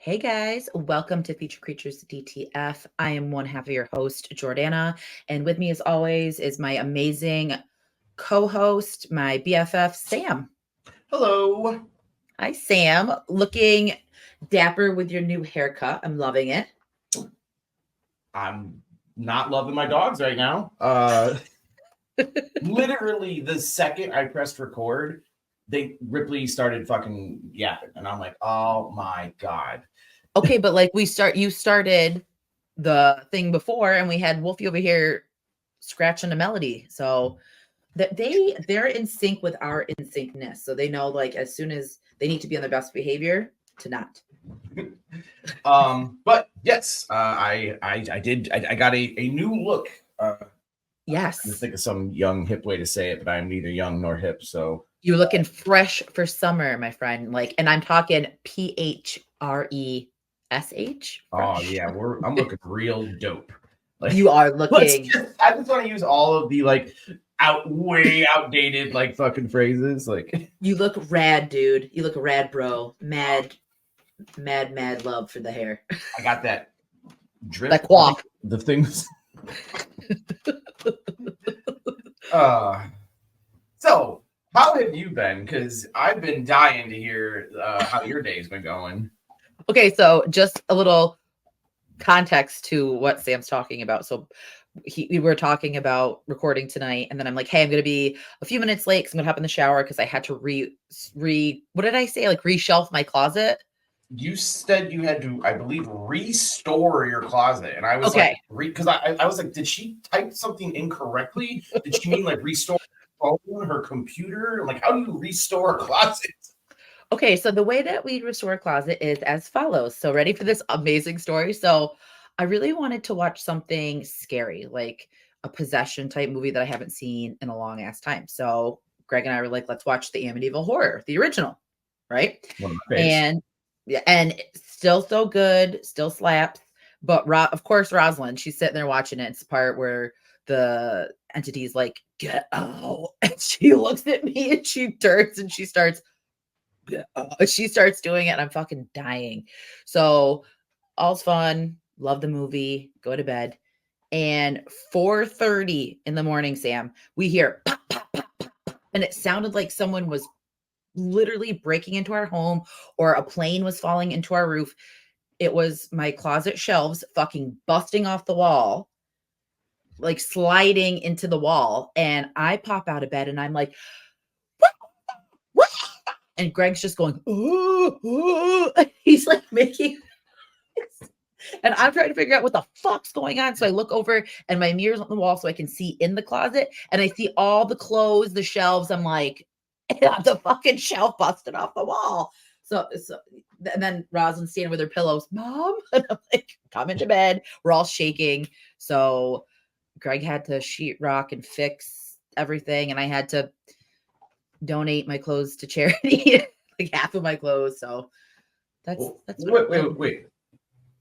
Hey guys, welcome to Feature Creatures DTF. I am one half of your host, Jordana, and with me as always is my amazing co-host, my BFF, Sam. Hello. Hi, Sam. Looking dapper with your new haircut. I'm loving it. I'm not loving my dogs right now. Literally the second I pressed record, Ripley started fucking yapping, and I'm like, oh my god. Okay, but like you started the thing before, and we had Wolfie over here scratching a melody. So that they're in sync with our in syncness. So they know like as soon as they need to be on their best behavior to not. But yes, I got a new look. I'm trying to Yes. think of some young hip way to say it, but I'm neither young nor hip. So You're looking fresh for summer, my friend. Like, and I'm talking PHRESH. oh Fresh. yeah, I'm looking real dope. Like You are looking. I just want to use all of the like way outdated like fucking phrases. Like You look rad, dude. You look rad, bro. Mad love for the hair. I got that drip. That quaff. The things. uh so how have you been? Because I've been dying to hear how your day's been going. Okay, so just a little context to what Sam's talking about. So we were talking about recording tonight, and then I'm like, hey, I'm gonna be a few minutes late because I'm gonna hop in the shower because I had to re what did I say? Like reshelf my closet. You said you had to, I believe, restore your closet, and I was Okay. like, because I was like, did she type something incorrectly? Did she mean like restore her phone, her computer? Like, how do you restore a closet? Okay, so the way that we restore a closet is as follows. So ready for this amazing story? So I really wanted to watch something scary, like a possession type movie that I haven't seen in a long ass time. So Greg and I were like, let's watch the Amityville Horror, the original, right? One of my faves. And yeah, and it's still so good, still slaps. But of course, Rosalind, she's sitting there watching it. It's the part where the entity is like, get out. And she looks at me and she turns and she starts doing it and I'm fucking dying. So all's fun. Love the movie. Go to bed. And 4:30 in the morning, Sam, we hear pop, pop, pop, pop, pop, and it sounded like someone was literally breaking into our home or a plane was falling into our roof. It was my closet shelves fucking busting off the wall, like sliding into the wall. And I pop out of bed and I'm like, what? And Greg's just going, ooh, ooh. He's like making, and I'm trying to figure out what the fuck's going on. So I look over and my mirror's on the wall so I can see in the closet and I see all the clothes, the shelves. I'm like, the fucking shelf busted off the wall. So and then Rosalind's standing with her pillows, Mom. And I'm like, come into bed. We're all shaking. So Greg had to sheetrock and fix everything. And I had to donate my clothes to charity, like half of my clothes. So that's Wait.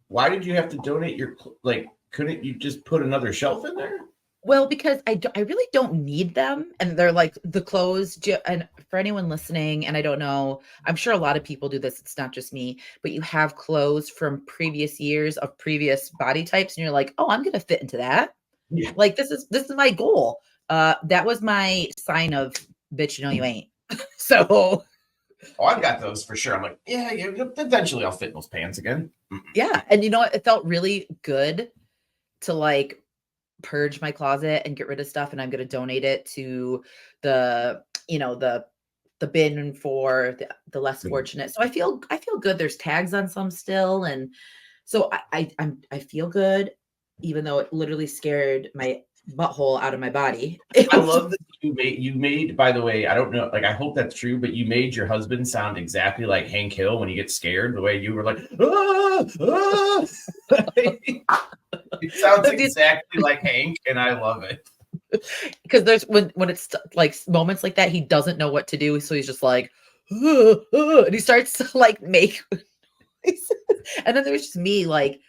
Why did you have to donate your like? Couldn't you just put another shelf in there? Well, because I really don't need them, and they're like the clothes. And for anyone listening, and I don't know, I'm sure a lot of people do this. It's not just me, but you have clothes from previous years of previous body types, and you're like, oh, I'm gonna fit into that. Yeah. Like this is my goal. That was my sign of bitch. No, you ain't. So Oh, I've got those for sure. I'm like, yeah, eventually I'll fit in those pants again. yeah, and you know what? It felt really good to like purge my closet and get rid of stuff, and I'm going to donate it to the the bin for the less fortunate. So I feel good. There's tags on some still, and so I feel good, even though it literally scared my butthole out of my body. I love that you made, by the way, I don't know, like I hope that's true, but you made your husband sound exactly like Hank Hill when he gets scared, the way you were like, ah, ah. It sounds exactly like Hank, and I love it. Because there's when it's like moments like that, he doesn't know what to do, so he's just like, and he starts to like make and then there's just me like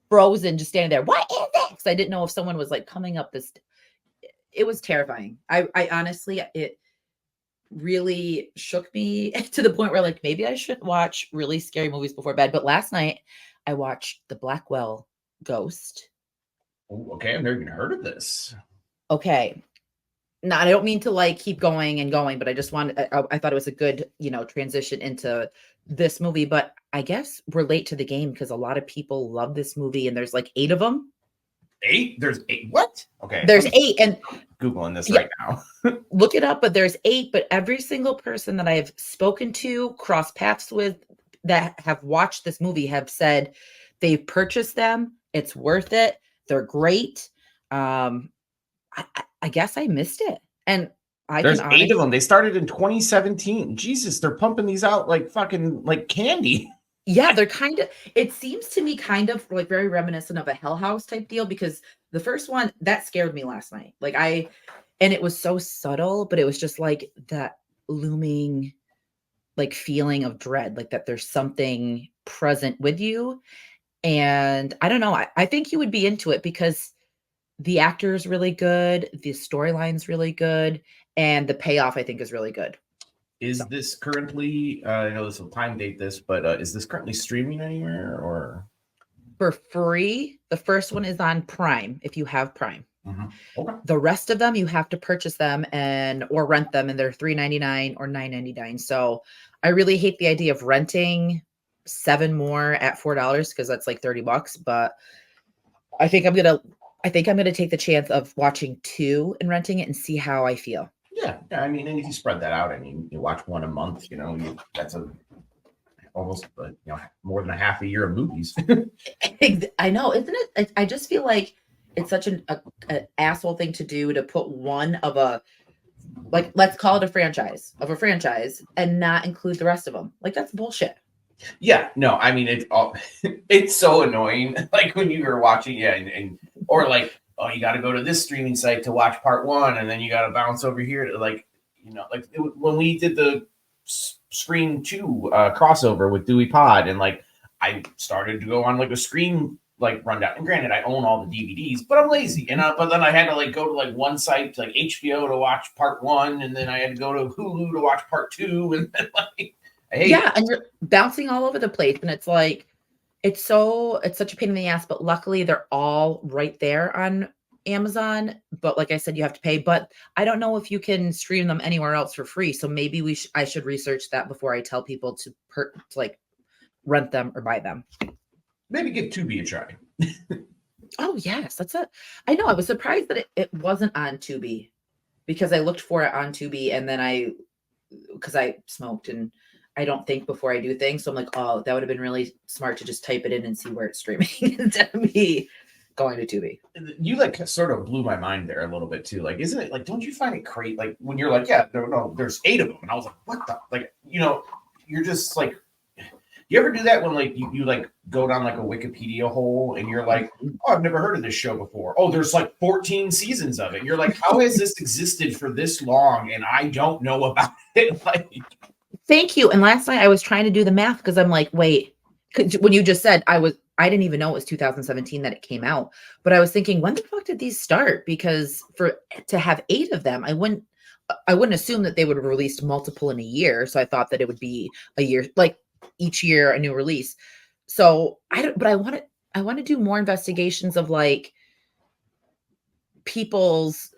frozen, just standing there. What is it? Because I didn't know if someone was like coming up this. It was terrifying. I honestly, really shook me to the point where like maybe I shouldn't watch really scary movies before bed. But last night I watched The Blackwell Ghost. Ooh, okay, I've never even heard of this. Okay. No, I don't mean to like keep going and going, but I just wanted, I thought it was a good, transition into this movie. But I guess we're late to the game because a lot of people love this movie and there's like 8 of them. 8? There's 8? What? Okay, There's 8. And Googling this yeah, right now. look it up, but there's 8. But every single person that I've spoken to, crossed paths with, that have watched this movie have said they've purchased them. It's worth it. They're great. I guess I missed it. And I There's can 8 of honestly, them. They started in 2017. Jesus, they're pumping these out like fucking like candy. yeah, they're kind of, it seems to me kind of like very reminiscent of a Hell House type deal because the first one that scared me last night. And it was so subtle, but it was just like that looming like feeling of dread, like that there's something present with you. And I don't know, I think you would be into it because the actor is really good, the storyline's really good, and the payoff I think is really good. Is So this currently, I know this will time date this, but is this currently streaming anywhere or? for free, the first one is on Prime if you have Prime. Mhm. Okay. The rest of them you have to purchase them or rent them, and they're $3.99 or $9.99. So I really hate the idea of renting 7 more at $4 because that's like $30. But I think I'm gonna take the chance of watching 2 and renting it and see how I feel. Yeah, I mean, and if you spread that out, I mean, you watch one a month, that's almost more than a half a year of movies. I know, isn't it? I just feel like it's such an asshole thing to do to put one of a like let's call it a franchise and not include the rest of them. Like that's bullshit. Yeah, no, I mean it's all it's so annoying. Like when you were watching, yeah, and or like, oh, you got to go to this streaming site to watch part 1, and then you got to bounce over here to when we did the Scream 2 crossover with Dewey Pod, and like I started to go on like a Scream like rundown. And granted, I own all the DVDs, but I'm lazy, and but then I had to like go to like one site to like HBO to watch part 1, and then I had to go to Hulu to watch part 2, and then like. Yeah, and you're bouncing all over the place, and it's like it's such a pain in the ass. But luckily, they're all right there on Amazon. But like I said, you have to pay. But I don't know if you can stream them anywhere else for free. So maybe I should research that before I tell people to like rent them or buy them. Maybe give Tubi a try. Oh yes, that's it. I know. I was surprised that it wasn't on Tubi because I looked for it on Tubi, and then because I smoked and I don't think before I do things. So I'm like, oh, that would have been really smart to just type it in and see where it's streaming instead of me going to Tubi. You like sort of blew my mind there a little bit too. Like, isn't it like, don't you find it great? Like when you're like, yeah, no, there's 8 of them. And I was like, what the, like, you're just like, you ever do that when like you like go down like a Wikipedia hole and you're like, oh, I've never heard of this show before. Oh, there's like 14 seasons of it. You're like, how has this existed for this long and I don't know about it? Like, thank you. And last night I was trying to do the math because I'm like, wait, when you just said I didn't even know it was 2017 that it came out, but I was thinking, when the fuck did these start? Because to have 8 of them, I wouldn't assume that they would have released multiple in a year. So I thought that it would be a year, like each year a new release. So I want to do more investigations of like people's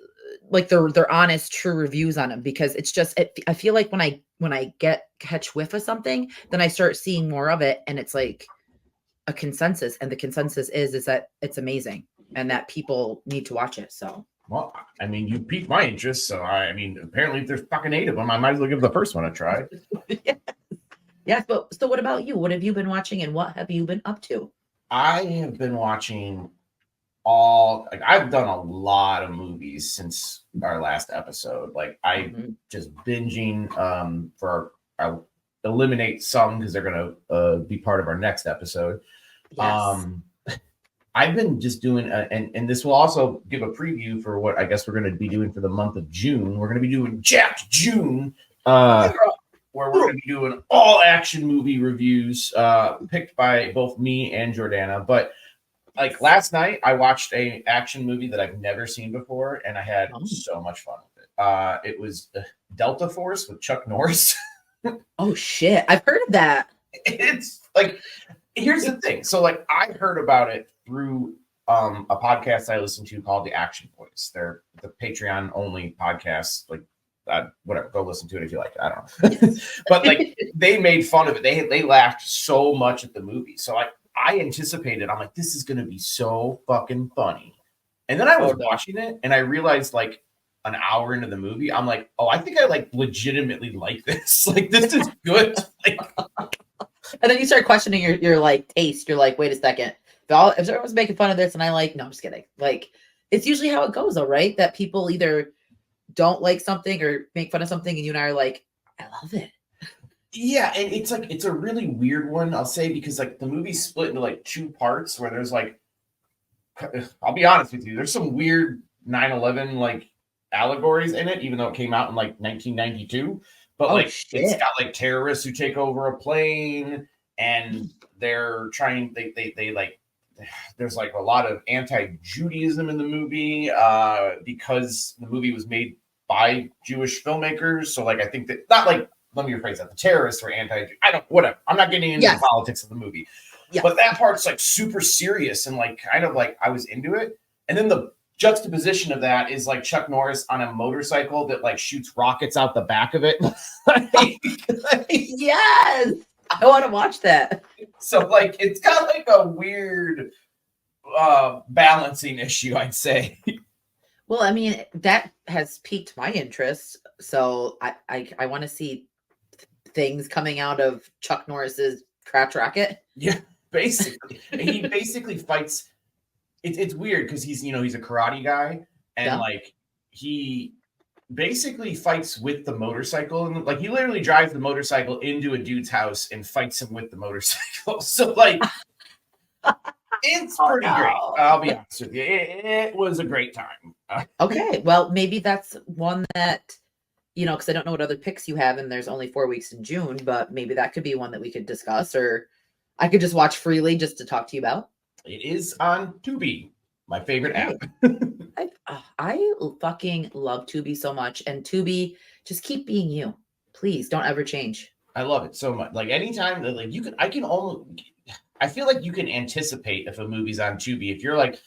like their honest true reviews on them, because it's just I feel like when I catch whiff of something, then I start seeing more of it, and it's like a consensus, and the consensus is that it's amazing and that people need to watch it. So well, I mean, you piqued my interest, so I mean, apparently if there's fucking 8 of them, I might as well give the first one a try. yes, but so what about you? What have you been watching and what have you been up to? I have been watching I've done a lot of movies since our last episode. Like just binging I'll eliminate some because they're gonna be part of our next episode. Yes. I've been just doing and this will also give a preview for what I guess we're going to be doing for the month of June. We're going to be doing Jacked June, where we're going to be doing all action movie reviews picked by both me and Jordana. But like last night, I watched a action movie that I've never seen before, and I had so much fun with it. It was Delta Force with Chuck Norris. Oh shit, I've heard of that. It's like, here's the thing. So like I heard about it through a podcast I listened to called The Action Boys. They're the Patreon only podcast. Like whatever, go listen to it if you like it. I don't know. But like they made fun of it. They laughed so much at the movie. So I anticipated, I'm like, this is gonna be so fucking funny. And then I was watching it and I realized like an hour into the movie, I'm like, oh, I think I like legitimately like this. Like this is good. Like, and then you start questioning your like taste. You're like, wait a second. If everyone's making fun of this and I like, no, I'm just kidding. Like it's usually how it goes though, right? That people either don't like something or make fun of something and you and I are like, I love it. Yeah, and it's like it's a really weird one, I'll say, because like the movie's split into like two parts where there's like, I'll be honest with you, there's some weird 9/11 like allegories in it, even though it came out in like 1992. But like it's got like terrorists who take over a plane and they're trying they like there's like a lot of anti-Judaism in the movie because the movie was made by Jewish filmmakers. So like I think that not like, let me rephrase that, the terrorists were I don't, whatever. I'm not getting into the politics of the movie. Yes. But that part's like super serious and like kind of like I was into it. And then the juxtaposition of that is like Chuck Norris on a motorcycle that like shoots rockets out the back of it. Yes, I want to watch that. So like it's got like a weird balancing issue, I'd say. Well, I mean, that has piqued my interest. So I want to see things coming out of Chuck Norris's crotch rocket. Yeah, basically. He basically fights. It's weird because he's a karate guy and like he basically fights with the motorcycle and like he literally drives the motorcycle into a dude's house and fights him with the motorcycle. So like it's pretty great. I'll be honest with you. It was a great time. Okay, well maybe that's one that because I don't know what other picks you have and there's only 4 weeks in June, but maybe that could be one that we could discuss or I could just watch freely just to talk to you about. It is on Tubi, my favorite app. I fucking love Tubi so much. And Tubi, just keep being you. Please don't ever change. I love it so much. Like anytime that like I feel like you can anticipate if a movie's on Tubi. If you're like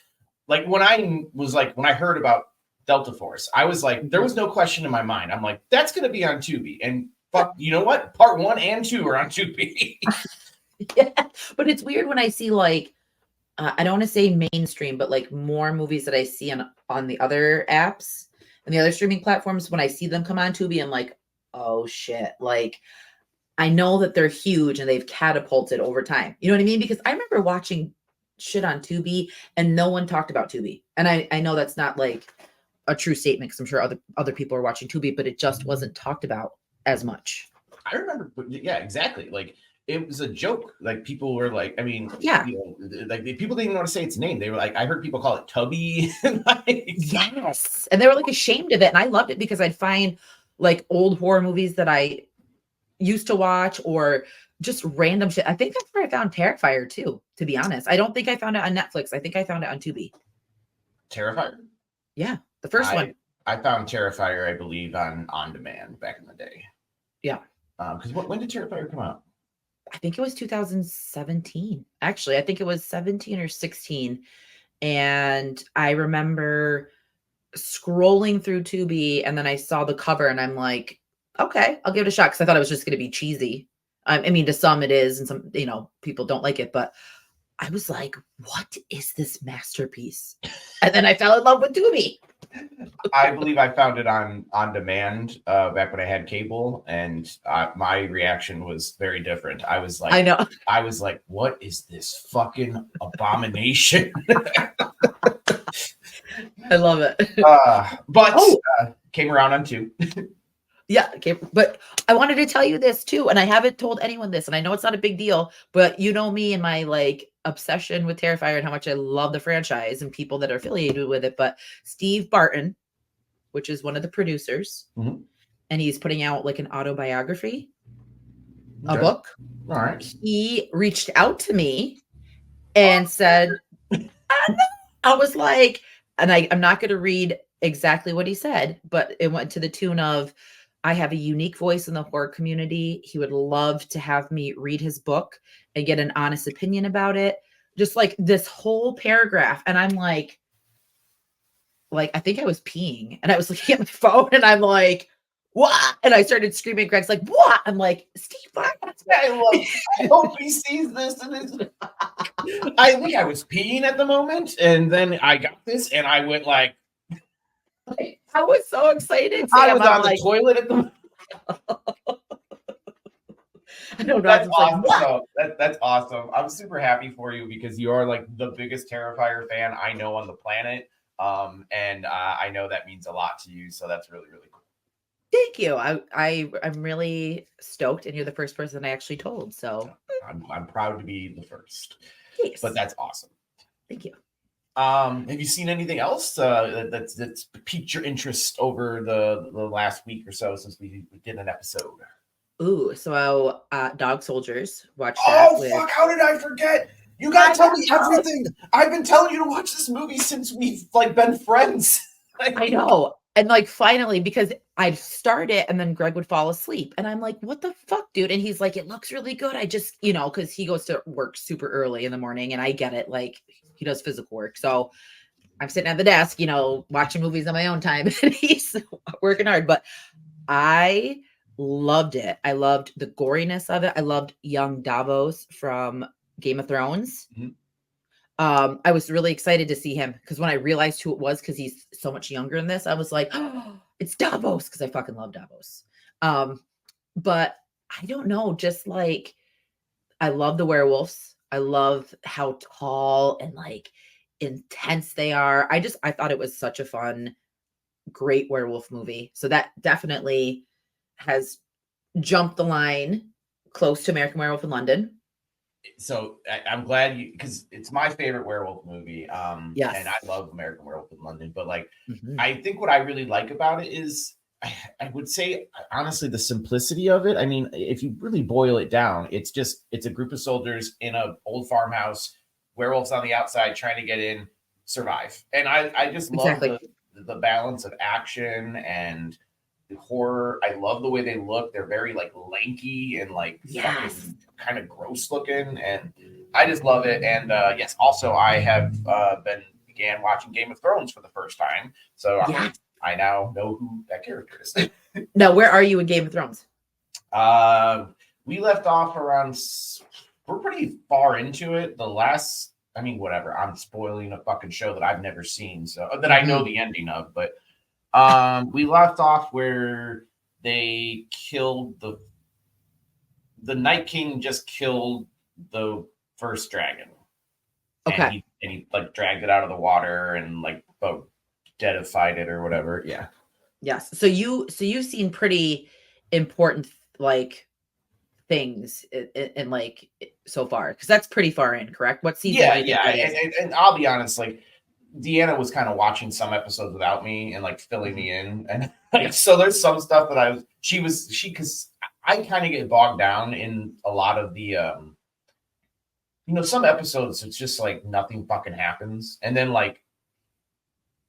when I heard about Delta Force, I was like, there was no question in my mind. I'm like, that's gonna be on Tubi. And fuck, you know what? Part 1 and 2 are on Tubi. Yeah, but it's weird when I see like I don't want to say mainstream, but like more movies that I see on the other apps and the other streaming platforms. When I see them come on Tubi, I'm like, oh shit! Like I know that they're huge and they've catapulted over time. You know what I mean? Because I remember watching shit on Tubi and no one talked about Tubi, and I know that's not like a true statement because I'm sure other people are watching Tubi, but it just wasn't talked about as much. I remember, yeah, exactly. Like. It was a joke. Like people were like, I mean, yeah, like people didn't even want to say its name. They were like, I heard people call it Tubby. Yes, and they were like ashamed of it, and I loved it because I'd find like old horror movies that I used to watch or just random shit. I think that's where I found Terrifier too. To be honest, I don't think I found it on Netflix. I think I found it on Tubi. Terrifier. Yeah, the first one. I found Terrifier, I believe, on demand back in the day. Yeah. Because when did Terrifier come out? I think it was 2017. Actually, I think it was 17 or 16. And I remember scrolling through Tubi and then I saw the cover and I'm like, okay, I'll give it a shot because I thought it was just going to be cheesy. I mean, to some it is, and some, people don't like it, but I was like, what is this masterpiece? And then I fell in love with Tubi. I believe I found it on demand back when I had cable, and my reaction was very different. I was like, I was like, what is this fucking abomination? I love it. But came around on 2. Yeah, okay, but I wanted to tell you this too, and I haven't told anyone this, and I know it's not a big deal, but you know me and my like obsession with Terrifier and how much I love the franchise and people that are affiliated with it. But Steve Barton, which is one of the producers, and he's putting out like an autobiography, a book. All right. He reached out to me and said, I was like, and I'm not going to read exactly what he said, but it went to the tune of, I have a unique voice in the horror community. He would love to have me read his book and get an honest opinion about it. Just like this whole paragraph. And I'm like, I think I was peeing and I was looking at my phone and I'm like, what? And I started screaming. Greg's like, what? I'm like, Steve, what? I hope he sees this and is. I think I was peeing at the moment, and then I got this, and I went like I was so excited. I was on the toilet at the. I don't know. That's awesome. Like, though. That's awesome. I'm super happy for you because you are like the biggest Terrifier fan I know on the planet. And I know that means a lot to you. So that's really, really cool. Thank you. I'm really stoked, and you're the first person I actually told. So I'm proud to be the first. Yes. But that's awesome. Thank you. Have you seen anything else that's piqued your interest over the last week or so since we did an episode? Ooh, so Dog Soldiers. Watch that. Oh fuck! How did I forget? You gotta tell me everything. I've been telling you to watch this movie since we've like been friends. I know. And like finally, because I'd start it and then Greg would fall asleep. And I'm like, what the fuck, dude? And he's like, it looks really good. I just, because he goes to work super early in the morning and I get it. Like he does physical work. So I'm sitting at the desk, watching movies on my own time and he's working hard. But I loved it. I loved the goriness of it. I loved young Davos from Game of Thrones. Mm-hmm. I was really excited to see him because when I realized who it was, because he's so much younger in this, I was like, oh, it's Davos, because I fucking love Davos. But I don't know, just like I love the werewolves. I love how tall and like intense they are. I thought it was such a fun, great werewolf movie. So that definitely has jumped the line close to American Werewolf in London. So I'm glad you, because it's my favorite werewolf movie. Yes. And I love American Werewolf in London, but like, I think what I really like about it is I would say, honestly, the simplicity of it. I mean, if you really boil it down, it's a group of soldiers in an old farmhouse, werewolves on the outside trying to get in, survive. And I just love the balance of action and horror. I love the way they look. They're very like lanky and like fucking kind of gross looking, and I just love it. And yes, also I have began watching Game of Thrones for the first time, so I now know who that character is. Now, where are you in Game of Thrones? We left off around. We're pretty far into it. The last, I mean, whatever. I'm spoiling a fucking show that I've never seen, so that I know the ending of, but. We left off where they killed the Night King just killed the first dragon. Okay. And he like dragged it out of the water and like deadified it or whatever. Yeah. Yes. So you've seen pretty important like things in like so far, because that's pretty far in, correct? What season? Yeah. And I'll be honest, like Deanna was kind of watching some episodes without me and like filling me in, and like, so there's some stuff that because I kind of get bogged down in a lot of the some episodes it's just like nothing fucking happens, and then like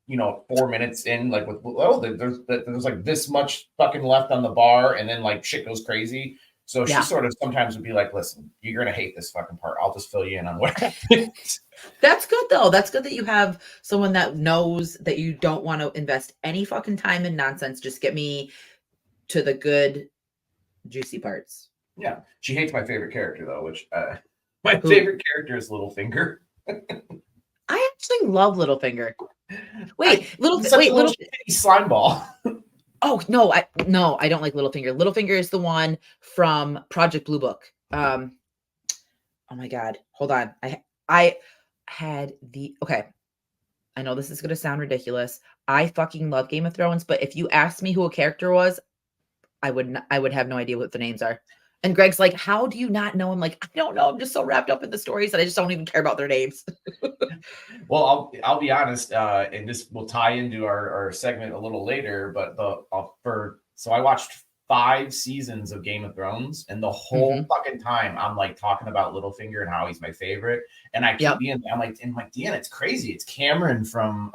4 minutes in, like there's like this much fucking left on the bar, and then like shit goes crazy. So she sort of sometimes would be like, listen, you're going to hate this fucking part. I'll just fill you in on what happens. That's good, though. That's good that you have someone that knows that you don't want to invest any fucking time in nonsense. Just get me to the good, juicy parts. Yeah. She hates my favorite character, though, which my favorite character is Littlefinger. I actually love Littlefinger. Wait, little slime ball. Oh, no, I don't like Littlefinger. Littlefinger is the one from Project Blue Book. Oh my God. Hold on. I had okay. I know this is going to sound ridiculous. I fucking love Game of Thrones, but if you asked me who a character was, I would have no idea what the names are. And Greg's like, how do you not know? I'm like, I don't know. I'm just so wrapped up in the stories that I just don't even care about their names. Well, I'll be honest, and this will tie into our segment a little later, but so I watched 5 seasons of Game of Thrones, and the whole fucking time I'm like talking about Littlefinger and how he's my favorite. And I keep being, I'm like, Deanna, it's crazy. It's Cameron from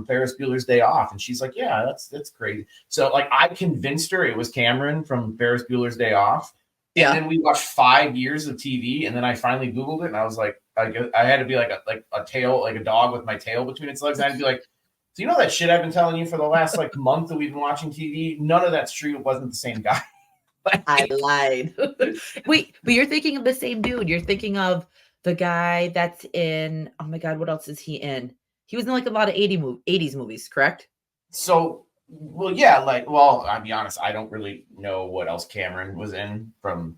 Ferris Bueller's Day Off. And she's like, yeah, that's crazy. So like I convinced her it was Cameron from Ferris Bueller's Day Off. And then we watched 5 years of TV, and then I finally Googled it, and I was like, I had to be like a tail, like a dog with my tail between its legs. And I'd be like, so you know that shit I've been telling you for the last like month that we've been watching TV? None of that's true. It wasn't the same guy. I lied. Wait, but you're thinking of the same dude. You're thinking of the guy that's in, oh my God, what else is he in? He was in like a lot of 80s movies, correct? So, well, yeah, like, well, I'll be honest, I don't really know what else Cameron was in from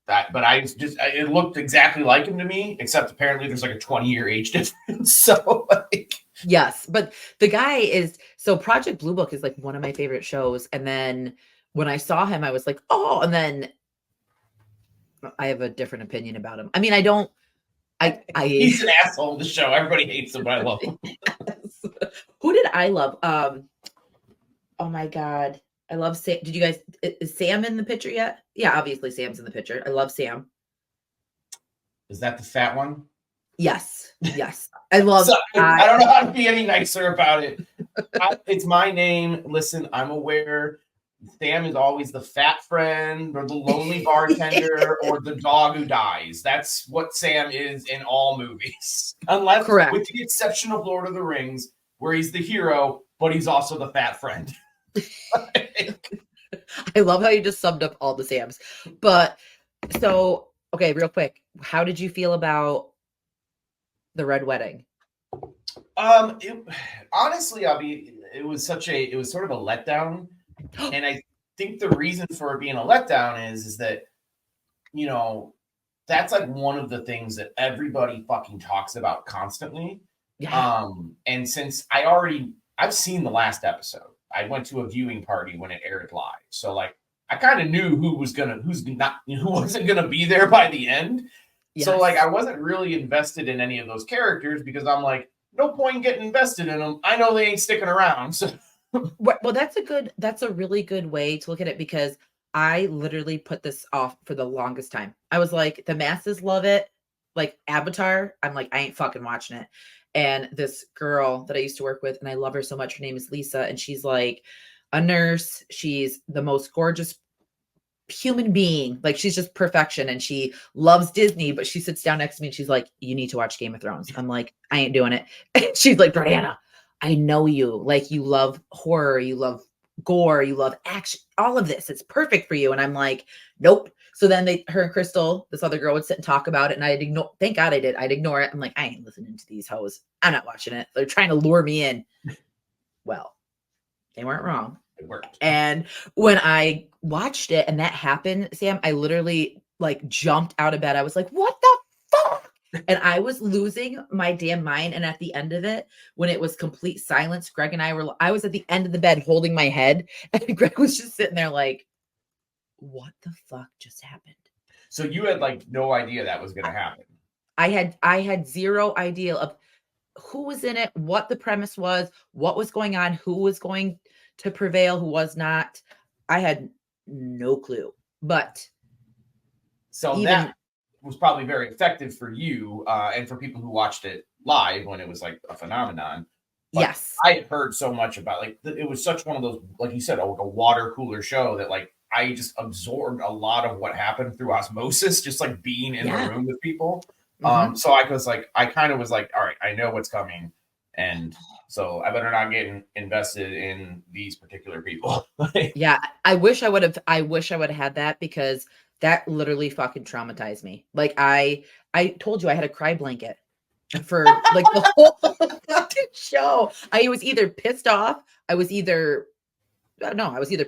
that, but it looked exactly like him to me, except apparently there's like a 20-year age difference. So, like, yes, but the guy is, so Project Blue Book is like one of my favorite shows. And then when I saw him, I was like, oh, and then I have a different opinion about him. I mean, he's an asshole in the show. Everybody hates him, but I love him. Yes. Who did I love? Oh my God. I love Sam. Did you guys, is Sam in the picture yet? Yeah, obviously Sam's in the picture. I love Sam. Is that the fat one? Yes. Yes. I love I don't know how to be any nicer about it. It's my name. Listen, I'm aware Sam is always the fat friend or the lonely bartender or the dog who dies. That's what Sam is in all movies. Unless, correct, with the exception of Lord of the Rings, where he's the hero, but he's also the fat friend. I love how you just summed up all the Sams. But so, okay, real quick. How did you feel about the Red Wedding? Honestly, it was sort of a letdown. And I think the reason for it being a letdown is that, you know, that's like one of the things that everybody fucking talks about constantly. Yeah. And since I've seen the last episode, I went to a viewing party when it aired live. So like I kind of knew who wasn't gonna be there by the end. Yes. So like I wasn't really invested in any of those characters because I'm like, no point in getting invested in them. I know they ain't sticking around. So well, that's a really good way to look at it, because I literally put this off for the longest time. I was like, the masses love it. Like Avatar, I'm like, I ain't fucking watching it. And this girl that I used to work with, and I love her so much, her name is Lisa, and she's like a nurse. She's the most gorgeous human being. Like, she's just perfection, and she loves Disney, but she sits down next to me and she's like, you need to watch Game of Thrones. I'm like, I ain't doing it. And she's like, Brianna, I know you. Like, you love horror, you love gore, you love action, all of this. It's perfect for you. And I'm like, nope. So then her and Crystal, this other girl, would sit and talk about it, and I'd ignore. Thank God I did. I'd ignore it. I'm like, I ain't listening to these hoes. I'm not watching it. They're trying to lure me in. Well, they weren't wrong. It worked. And when I watched it and that happened, Sam, I literally like jumped out of bed. I was like, what the fuck? And I was losing my damn mind. And at the end of it, when it was complete silence, Greg and I was at the end of the bed holding my head, and Greg was just sitting there like, what the fuck just happened? So you had like no idea that was going to happen. I had zero idea of who was in it, what the premise was, what was going on, who was going to prevail, who was not. I had no clue. But so that was probably very effective for you and for people who watched it live when it was like a phenomenon. But yes, I had heard so much about it was such one of those, like you said, like a water cooler show that like I just absorbed a lot of what happened through osmosis, just like being in the room with people. So I was like, I kind of was like, all right, I know what's coming. And so I better not get invested in these particular people. Yeah. I wish I would have had that, because that literally fucking traumatized me. Like I told you I had a cry blanket for like the whole fucking show. I was either pissed off. I was either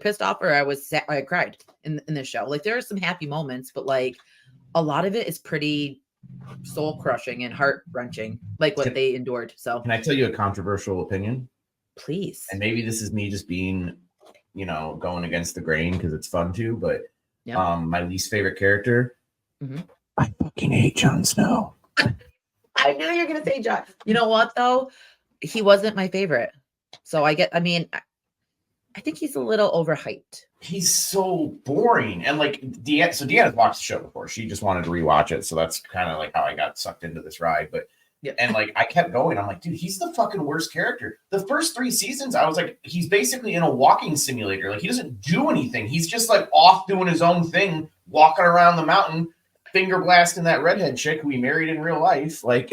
pissed off or I cried in this show. Like, there are some happy moments, but like a lot of it is pretty soul crushing and heart wrenching, like what they endured. So can I tell you a controversial opinion? Please. And maybe this is me just being, going against the grain because it's fun to, but my least favorite character. Mm-hmm. I fucking hate Jon Snow. I knew you were going to say Jon. You know what though? He wasn't my favorite. So I think he's a little overhyped. He's so boring. And like Deanna's watched the show before. She just wanted to rewatch it. So that's kind of like how I got sucked into this ride. But Yeah. and like I kept going. I'm like, dude, he's the fucking worst character. The first 3 seasons, I was like, he's basically in a walking simulator. Like he doesn't do anything. He's just like off doing his own thing, walking around the mountain, finger blasting that redhead chick who he married in real life. Like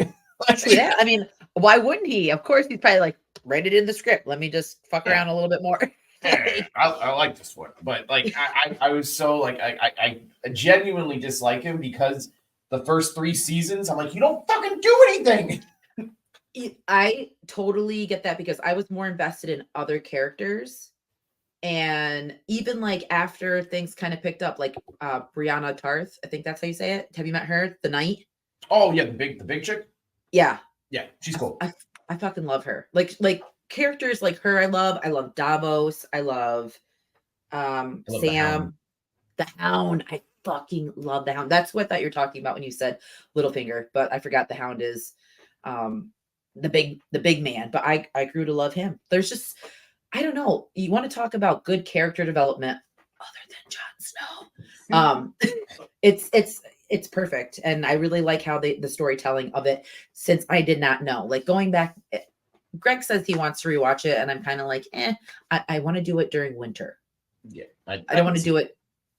Yeah, I mean, why wouldn't he? Of course, he's probably like, write it in the script. Let me just fuck Yeah. around a little bit more. I like this one, but like I was so like I genuinely dislike him because the first 3 seasons I'm like, you don't fucking do anything. I totally get that because I was more invested in other characters, and even like after things kind of picked up, like Brianna Tarth, I think that's how you say it. Have you met her? The Knight. Oh yeah, the big chick. Yeah, She's cool. I fucking love her. Like characters like her, I love. I love Davos. I love love Sam. The Hound. I fucking love the Hound. That's what I thought you were talking about when you said Littlefinger, but I forgot the Hound is the big man. But I grew to love him. There's just, I don't know. You want to talk about good character development other than Jon Snow. It's perfect. And I really like how the storytelling of it, since I did not know. Like going back, Greg says he wants to rewatch it, and I'm kind of like, I want to do it during winter. Yeah. I don't want to do it,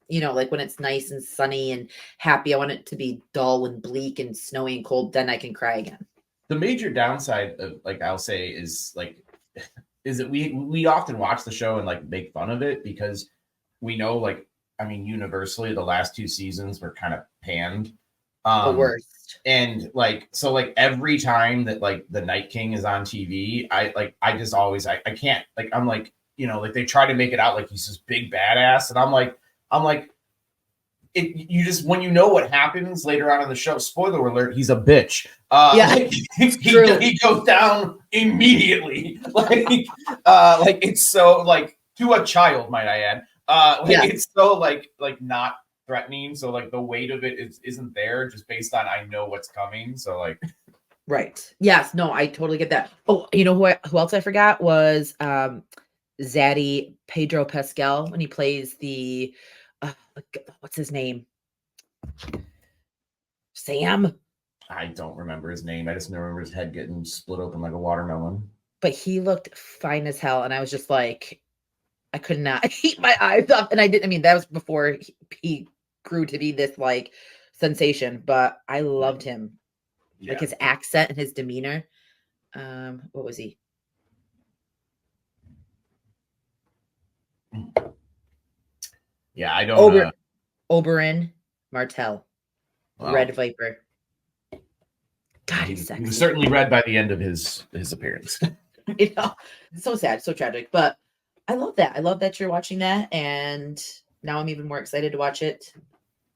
like when it's nice and sunny and happy. I want it to be dull and bleak and snowy and cold. Then I can cry again. The major downside of like I'll say is that we often watch the show and like make fun of it because we know like I mean universally the last 2 seasons were kind of panned. The worst. And like so like every time that like the Night King is on TV, I just always I can't like I'm like like they try to make it out like he's this big badass, and I'm like you just when you know what happens later on in the show, spoiler alert, he's a bitch. Yeah, he goes down immediately. Like it's so like to a child, might I add. It's so like not threatening. So like the weight of it isn't there just based on I know what's coming. So like right. Yes, no, I totally get that. Oh, you know who else I forgot was Zaddy Pedro Pascal when he plays the what's his name? Sam. I don't remember his name. I just remember his head getting split open like a watermelon. But he looked fine as hell, and I was just like, I could not keep my eyes up. And I didn't. I mean, that was before he grew to be this like sensation. But I loved him, like his accent and his demeanor. What was he? Yeah, I don't. Oberyn Martell, wow. Red Viper. God, he was certainly red by the end of his appearance. So sad, so tragic. But I love that. I love that you're watching that, and now I'm even more excited to watch it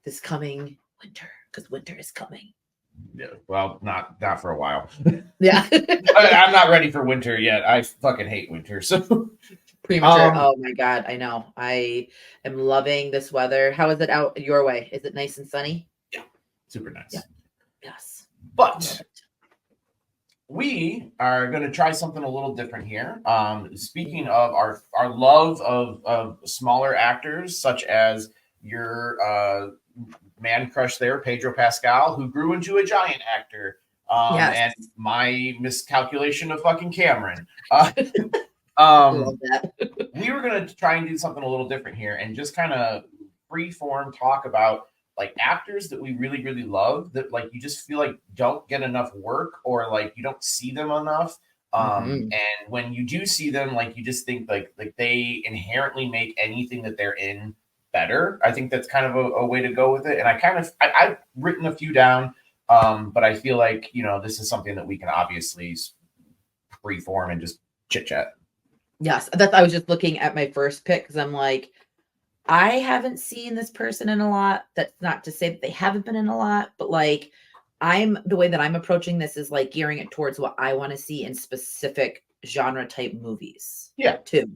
this coming winter because winter is coming. Yeah, well, not for a while. Yeah, I'm not ready for winter yet. I fucking hate winter. So premature. Oh my god, I know. I am loving this weather. How is it out your way? Is it nice and sunny? Yeah, super nice. Yeah. Yes, but we are going to try something a little different here. Speaking of our love of smaller actors, such as your man crush there, Pedro Pascal, who grew into a giant actor, and my miscalculation of fucking Cameron. Love that. We were going to try and do something a little different here and just kind of freeform talk about like actors that we really, really love that like you just feel like don't get enough work or like you don't see them enough. And when you do see them, like you just think like they inherently make anything that they're in better. I think that's kind of a way to go with it. And I've written a few down, but I feel like, this is something that we can obviously freeform and just chit chat. Yes, I was just looking at my first pick because I'm like, I haven't seen this person in a lot. That's not to say that they haven't been in a lot, but like the way that I'm approaching this is like gearing it towards what I want to see in specific genre type movies. Yeah. Too.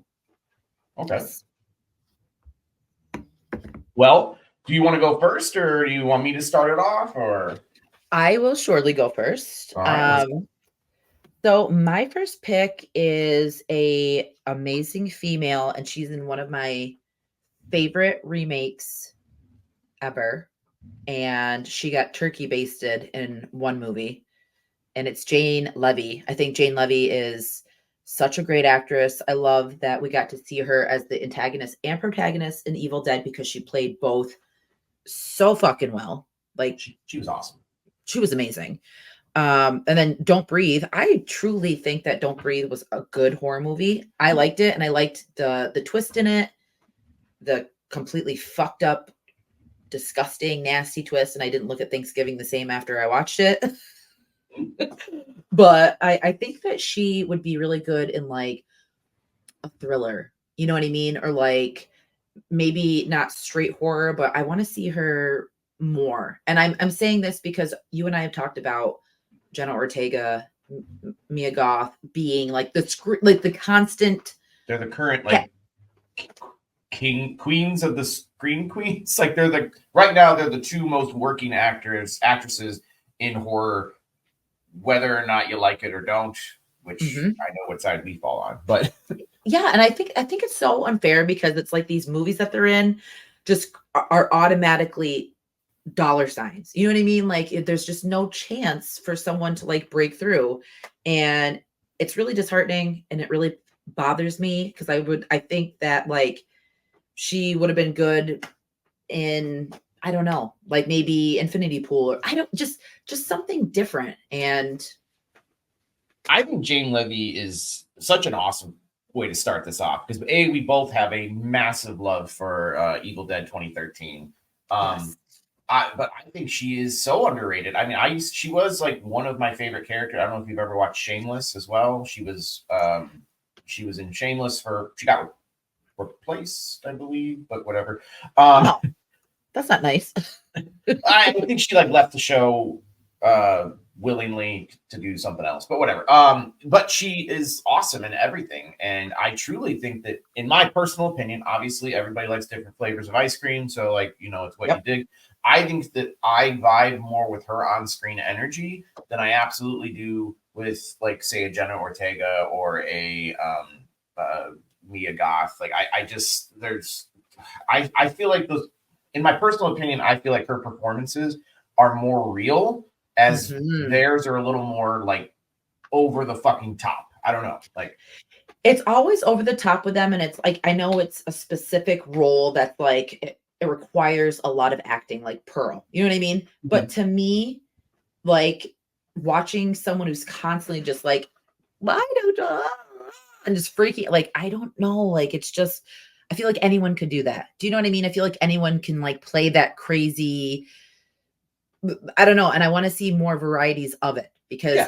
Okay. Yes. Well, do you want to go first or do you want me to start it off or? I will surely go first. Right, So my first pick is a amazing female, and she's in one of my favorite remakes ever. And she got turkey basted in one movie, and it's Jane Levy. I think Jane Levy is such a great actress. I love that we got to see her as the antagonist and protagonist in Evil Dead because she played both so fucking well. Like She was awesome. she was amazing. And then Don't Breathe. I truly think that Don't Breathe was a good horror movie. I liked it, and I liked the twist in it, the completely fucked up, disgusting, nasty twist. And I didn't look at Thanksgiving the same after I watched it. But I think that she would be really good in like a thriller. You know what I mean? Or like maybe not straight horror, but I want to see her more. And I'm saying this because you and I have talked about Jenna Ortega, Mia Goth being like like the constant. They're the current like queens of the screen queens. Like right now they're the two most working actresses in horror, whether or not you like it or don't. Which I know what side we fall on, but yeah, and I think it's so unfair because it's like these movies that they're in just are automatically dollar signs. You know what I mean? Like there's just no chance for someone to like break through, and it's really disheartening, and it really bothers me because I think that like she would have been good in, I don't know, like maybe Infinity Pool, or I don't, just something different. And I think Jane Levy is such an awesome way to start this off because we both have a massive love for Evil Dead 2013. yes. But I think she is so underrated. I mean, she was like one of my favorite characters. I don't know if you've ever watched Shameless as well. She was in Shameless she got replaced, I believe, but whatever. Oh, that's not nice. I think she like left the show willingly to do something else, but whatever. But she is awesome in everything, and I truly think that, in my personal opinion, obviously everybody likes different flavors of ice cream, so like it's what you dig. I think that I vibe more with her on-screen energy than I absolutely do with, like, say, a Jenna Ortega or a Mia Goth. Like, I feel like those, in my personal opinion, I feel like her performances are more real, as theirs are a little more like over the fucking top. I don't know. Like, it's always over the top with them, and it's like I know it's a specific role that's like it requires a lot of acting, like Pearl. You know what I mean? But to me, like watching someone who's constantly just like, why don't and just freaking, like, I don't know, like it's just, I feel like anyone could do that. Do you know what I mean? I feel like anyone can like play that crazy. I don't know, and I want to see more varieties of it because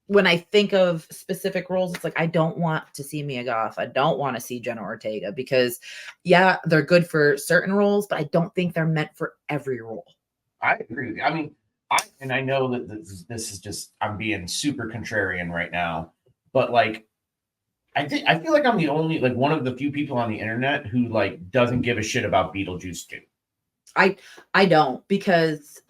when I think of specific roles, it's like I don't want to see Mia Goth. I don't want to see Jenna Ortega because, yeah, they're good for certain roles, but I don't think they're meant for every role. I agree with you. I mean, I know that this is just, I'm being super contrarian right now, but like, I feel like I'm the only, like, one of the few people on the internet who like doesn't give a shit about Beetlejuice 2. I don't, because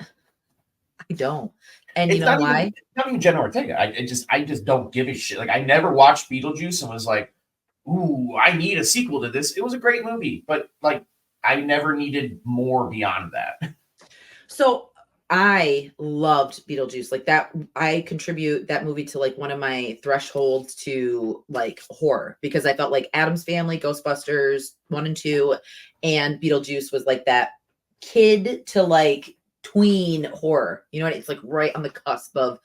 I don't. And you know why? It's not even Jenna Ortega. I just don't give a shit. Like, I never watched Beetlejuice and was like, ooh, I need a sequel to this. It was a great movie, but like I never needed more beyond that. So I loved Beetlejuice. Like that, I contribute that movie to like one of my thresholds to like horror because I felt like Addams Family, Ghostbusters 1 and 2, and Beetlejuice was like that kid to like tween horror. You know what? It's like right on the cusp of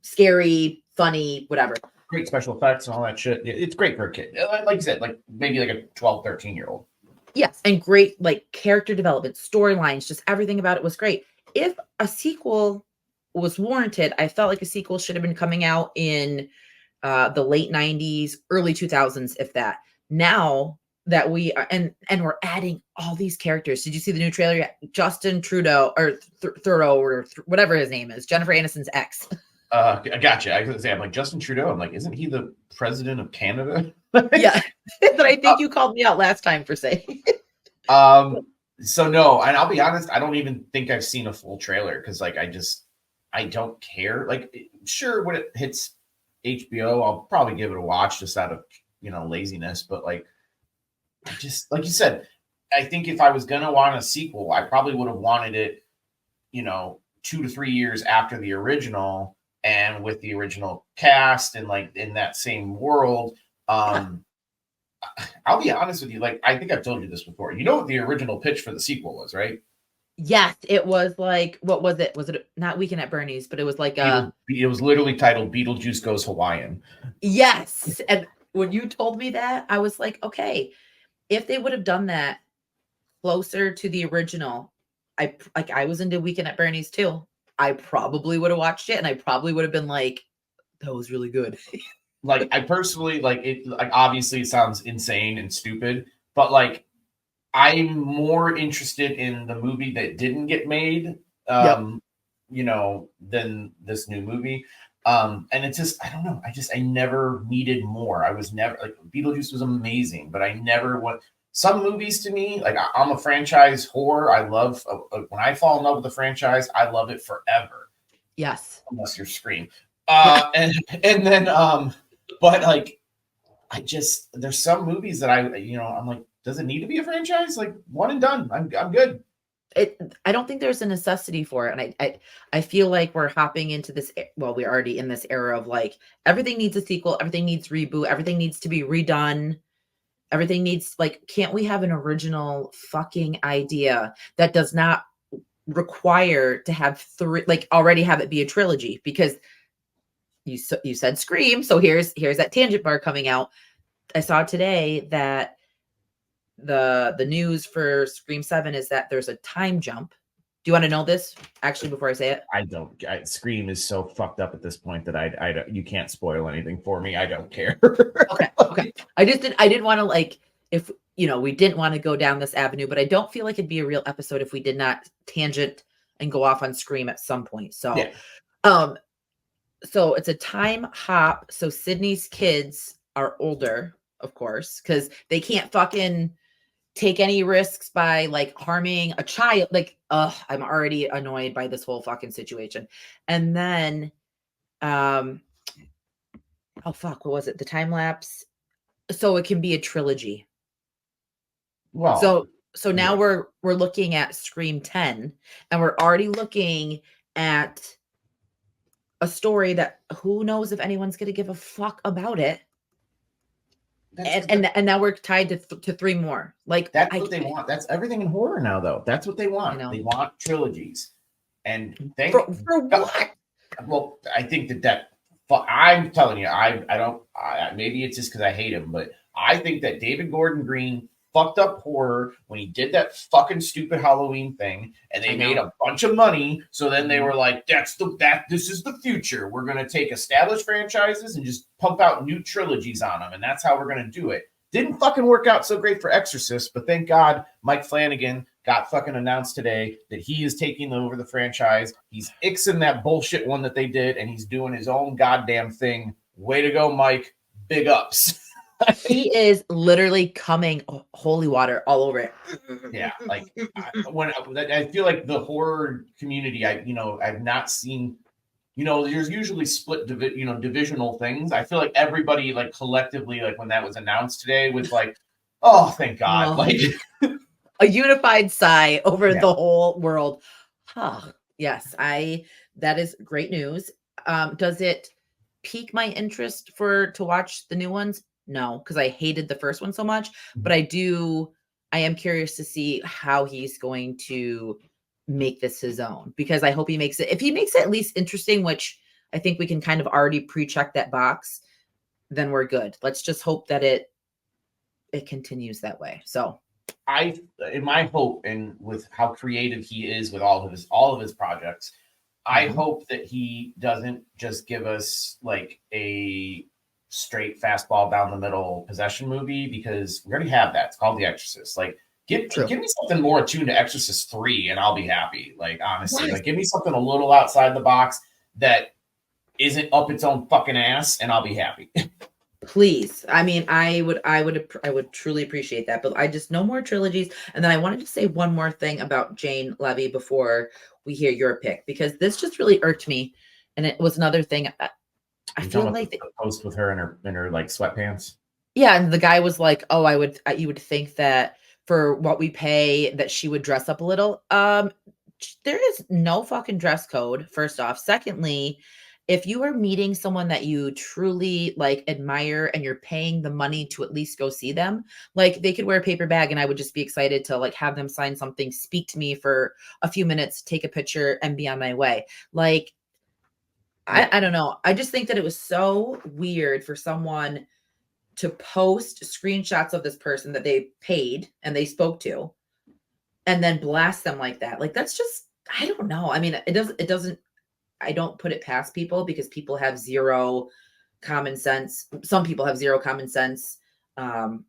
scary, funny, whatever. Great special effects and all that shit. It's great for a kid. Like you said, like maybe like a 12, 13-year-old. Yes, and great like character development, storylines, just everything about it was great. If a sequel was warranted, I felt like a sequel should have been coming out in the late 90s, early 2000s, if that. Now that we are, and we're adding all these characters. Did you see the new trailer? Justin Trudeau or Thoreau or whatever his name is, Jennifer Aniston's ex. I gotcha. I was gonna say, I'm like, Justin Trudeau. I'm like, isn't he the president of Canada? Yeah, but I think you called me out last time for saying. So no, and I'll be honest, I don't even think I've seen a full trailer because like I don't care. Like, sure, when it hits HBO, I'll probably give it a watch just out of laziness. But like, just like you said, I think if I was gonna want a sequel, I probably would have wanted it, 2 to 3 years after the original, and with the original cast and like in that same world. I'll be honest with you, like I think I've told you this before. You know what the original pitch for the sequel was, right? Yes, it was like, what was it? Was it not Weekend at Bernie's, but it was like It was literally titled Beetlejuice Goes Hawaiian. Yes. And when you told me that, I was like, okay, if they would have done that closer to the original, I was into Weekend at Bernie's too. I probably would have watched it and I probably would have been like, that was really good. Like I personally like it, like obviously it sounds insane and stupid, but like I'm more interested in the movie that didn't get made, Yep. Than this new movie. And it's just, I don't know. I never needed more. I was never like Beetlejuice was amazing, but I never want some movies to me. Like I'm a franchise whore. I love when I fall in love with a franchise, I love it forever. Yes. Unless you're Scream. And then, but like, there's some movies that I'm like, does it need to be a franchise? Like one and done. I'm good. I don't think there's a necessity for it. And I feel like we're hopping into this. Well, we're already in this era of like, everything needs a sequel. Everything needs reboot. Everything needs to be redone. Everything needs like, can't we have an original fucking idea that does not require to have three, like already have it be a trilogy? Because you said Scream. So here's that tangent bar coming out. I saw today that the news for Scream 7 is that there's a time jump. Do you want to know this actually before I say it? I don't. Scream is so fucked up at this point that I don't, you can't spoil anything for me. I don't care. Okay. I didn't want to like, if we didn't want to go down this avenue, but I don't feel like it'd be a real episode if we did not tangent and go off on Scream at some point. So, yeah. So it's a time hop. So Sydney's kids are older, of course, because they can't fucking take any risks by like harming a child. Like, I'm already annoyed by this whole fucking situation. And then, oh fuck, what was it? The time lapse. So it can be a trilogy. Well, so now we're looking at Scream 10, and we're already looking at a story that who knows if anyone's going to give a fuck about it. And now we're tied to three more. Like that's what they want. That's everything in horror now, though. That's what they want. They want trilogies. And for what? Well, I think that I'm telling you, I don't. Maybe it's just because I hate him, but I think that David Gordon Green fucked up horror when he did that fucking stupid Halloween thing, and they made a bunch of money. So then they were like, this is the future. We're going to take established franchises and just pump out new trilogies on them. And that's how we're going to do it. Didn't fucking work out so great for Exorcist, but thank God Mike Flanagan got fucking announced today that he is taking over the franchise. He's ixing that bullshit one that they did, and he's doing his own goddamn thing. Way to go, Mike. Big ups. He is literally coming holy water all over it. Yeah, like I feel like the horror community, I've not seen, there's usually split divisional things. I feel like everybody like collectively, like when that was announced today, was like, oh, thank God, like a unified sigh over the whole world. Yes, that is great news. Does it pique my interest to watch the new ones? No, because I hated the first one so much, but I am curious to see how he's going to make this his own, because I hope he makes it, if he makes it at least interesting, which I think we can kind of already pre-check that box, then we're good. Let's just hope that it continues that way. So in my hope, and with how creative he is with all of his projects, I hope that he doesn't just give us like a straight fastball down the middle possession movie, because we already have that. It's called The Exorcist. Like, give me something more attuned to Exorcist 3 and I'll be happy. Like, honestly, like give me something a little outside the box that isn't up its own fucking ass and I'll be happy. Please. I mean, I would truly appreciate that, but I just, no more trilogies. And then I wanted to say one more thing about Jane Levy before we hear your pick, because this just really irked me. And it was another thing. I You feel talking about like, the post with her in her like sweatpants? yeah, and the guy was like, "Oh, you would think that for what we pay that she would dress up a little." There is no fucking dress code, first off. Secondly, if you are meeting someone that you truly like admire and you're paying the money to at least go see them, like they could wear a paper bag and I would just be excited to like have them sign something, speak to me for a few minutes, take a picture and be on my way. Like Yeah. I don't know. I just think that it was so weird for someone to post screenshots of this person that they paid and they spoke to and then blast them like that. Like that's just I don't know. I mean, it doesn't I don't put it past people because people have zero common sense. Some people have zero common sense, um,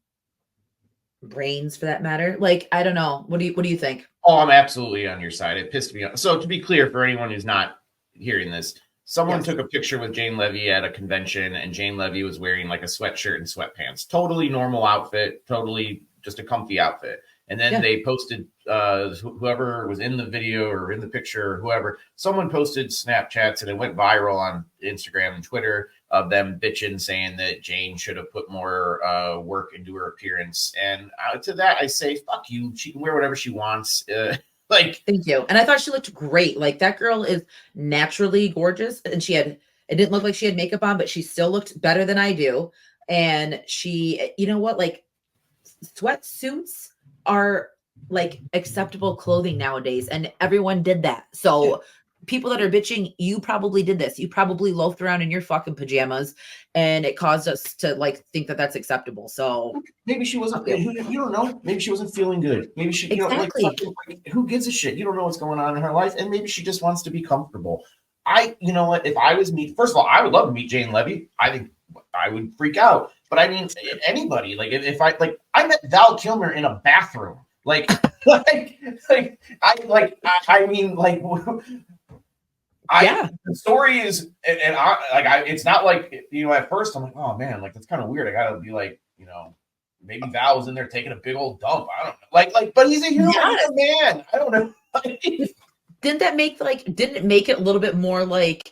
brains for that matter. Like, I don't know. What do you think? Oh, I'm absolutely on your side. It pissed me off. So to be clear, for anyone who's not hearing this, someone Yes. took a picture with Jane Levy at a convention, and Jane Levy was wearing like a sweatshirt and sweatpants. Totally normal outfit, totally just a comfy outfit. And then Yeah. they posted whoever was in the video or in the picture or whoever, someone posted Snapchats and it went viral on Instagram and Twitter of them bitching saying that Jane should have put more work into her appearance. And to that, I say, fuck you. She can wear whatever she wants. Like, Thank you. And I thought she looked great. Like that girl is naturally gorgeous and it didn't look like she had makeup on, but she still looked better than I do. And she, you know what, like sweatsuits are like acceptable clothing nowadays and everyone did that. So people that are bitching, you probably did this. You probably loafed around in your fucking pajamas and it caused us to like think that that's acceptable. So maybe she wasn't, you don't know. Maybe she wasn't feeling good. Maybe she, like, exactly. fucking, like, who gives a shit? You don't know what's going on in her life. And maybe she just wants to be comfortable. You know what? If I was first of all, I would love to meet Jane Levy. I think I would freak out. But I mean, anybody, like, if I met Val Kilmer in a bathroom, like, I mean, like, Yeah. the story is, and it's not like, at first I'm like, oh man, like that's kind of weird. I gotta be like, maybe Val was in there taking a big old dump. I don't know. But he's a human, he's a man. I don't know. Didn't it make it a little bit more like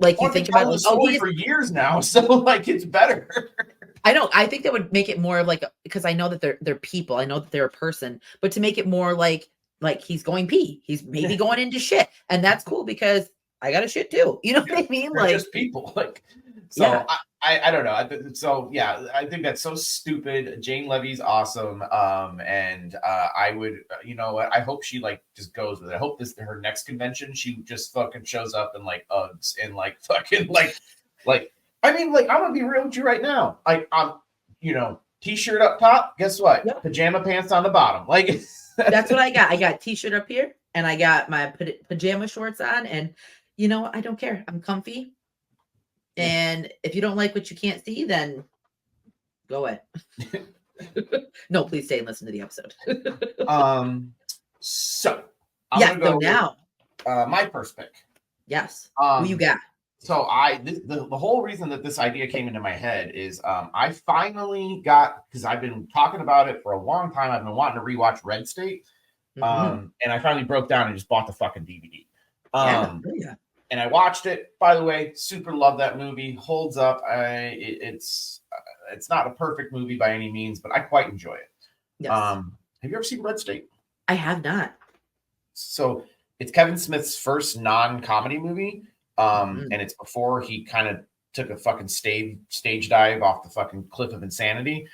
you think about it, the like, story for years now, so like it's better. I think that would make it more like because I know that they're people. I know that they're a person, but to make it more like he's going pee. He's maybe going into shit. And that's cool because I got a shit too. You know what I mean? They're Like just people. Like, so yeah. I don't know. So yeah, I think that's so stupid. Jane Levy's awesome. And I would, what? I hope she like just goes with it. I hope her next convention, she just fucking shows up in like Uggs and like fucking like. I mean, like, I'm gonna be real with you right now. Like, I'm, t-shirt up top. Guess what? Yep. Pajama pants on the bottom. Like, That's what I got. I got t-shirt up here and I got my pajama shorts on and I don't care. I'm comfy. And if you don't like what you can't see, then go away. No, please stay and listen to the episode. So I'm gonna go now. My first pick. Yes. Who you got? So the whole reason that this idea came into my head is I finally got, because I've been talking about it for a long time. I've been wanting to rewatch Red State. And I finally broke down and just bought the fucking DVD. Yeah. And I watched it. By the way, super love that movie. Holds up. It's not a perfect movie by any means, but I quite enjoy it. Yes. Have you ever seen Red State? I have not. So it's Kevin Smith's first non-comedy movie. And it's before he kind of took a fucking stage dive off the fucking cliff of insanity.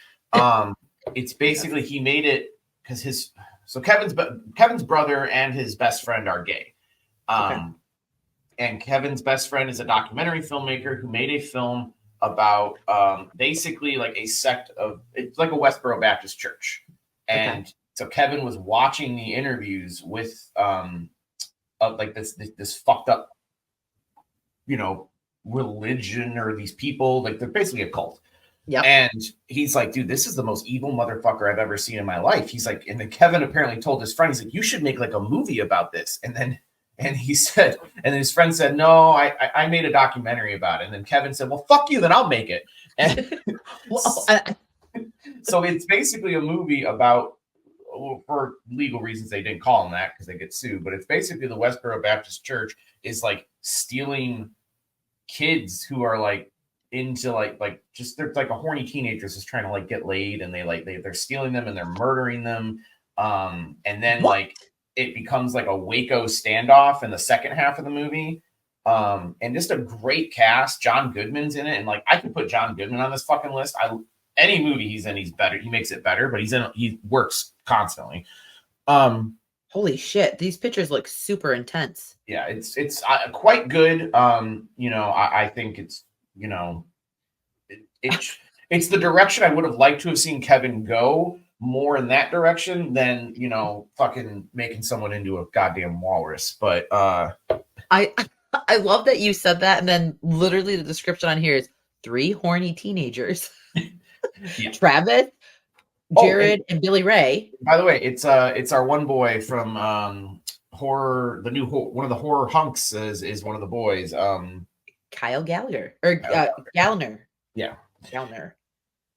It's basically, he made it because Kevin's brother and his best friend are gay. And Kevin's best friend is a documentary filmmaker who made a film about basically like a sect of, it's like a Westboro Baptist church. And so Kevin was watching the interviews with like this fucked up, religion, or these people, like they're basically a cult. Yeah. And he's like, dude, this is the most evil motherfucker I've ever seen in my life. He's like, and then Kevin apparently told his friend, he's like, you should make like a movie about this. And he said, and then his friend said, no, I made a documentary about it. And then Kevin said, well, fuck you, then I'll make it. And so it's basically a movie about, for legal reasons, they didn't call him that because they get sued, but it's basically the Westboro Baptist Church is like stealing kids who are like into like just they're like a horny teenagers just trying to like get laid, and they're stealing them and they're murdering them. And then What? like it becomes like a Waco standoff in the second half of the movie. And just a great cast. John Goodman's in it, and like I could put John Goodman on this fucking list. Any movie he's in, he's better. He makes it better, but he works constantly. Holy shit, these pictures look super intense. Yeah, it's quite good. I think it's it's the direction I would have liked to have seen Kevin go, more in that direction than fucking making someone into a goddamn walrus. But I I love that you said that, and then literally the description on here is 3 horny teenagers. Yeah. Travis, Jared, and Billy Ray. By the way, it's our one boy from horror. The new one of the horror hunks is one of the boys. Kyle Gallagher or Gallner. Yeah, Gallner.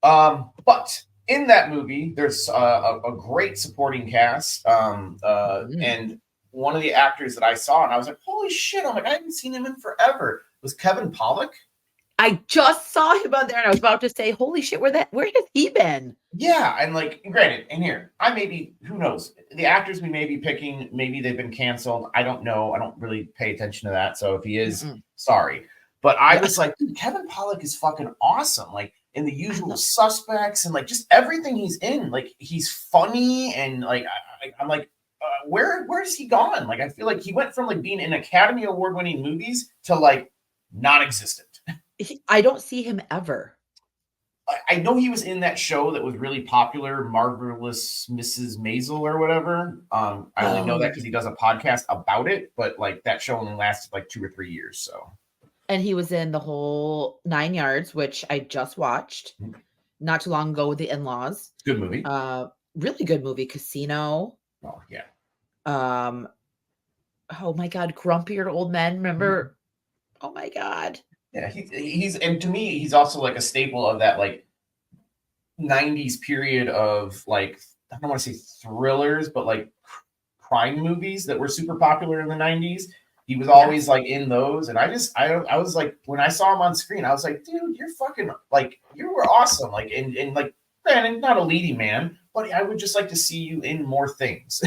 But in that movie, there's a great supporting cast. And one of the actors that I saw, and I was like, holy shit! I'm like, I haven't seen him in forever. Was Kevin Pollak? I just saw him on there, and I was about to say, holy shit, where has he been? Yeah, and like, granted, and here, who knows? The actors we may be picking, maybe they've been canceled. I don't know. I don't really pay attention to that. So if he is, sorry. But I was like, dude, Kevin Pollak is fucking awesome. Like in The Usual Suspects, and like just everything he's in. Like he's funny, and like I'm like, where's he gone? Like I feel like he went from like being in Academy Award-winning movies to like non-existent. I don't see him ever. I know he was in that show that was really popular, Marvelous Mrs. Maisel or whatever. I only know that because he does a podcast about it, but like that show only lasted like 2 or 3 years. So, and he was in the whole 9 Yards, which I just watched not too long ago with the In-Laws. Good movie. Really good movie. Casino. Oh yeah. Oh my God, Grumpier Old Men. Remember? Oh my God. Yeah, he's and to me, he's also like a staple of that like 90s period of like, I don't want to say thrillers, but like crime movies that were super popular in the 90s. He was always like in those, and I was like, when I saw him on screen, I was like, dude, you're fucking like, you were awesome. Like and like, granted, not a leading man, but I would just like to see you in more things.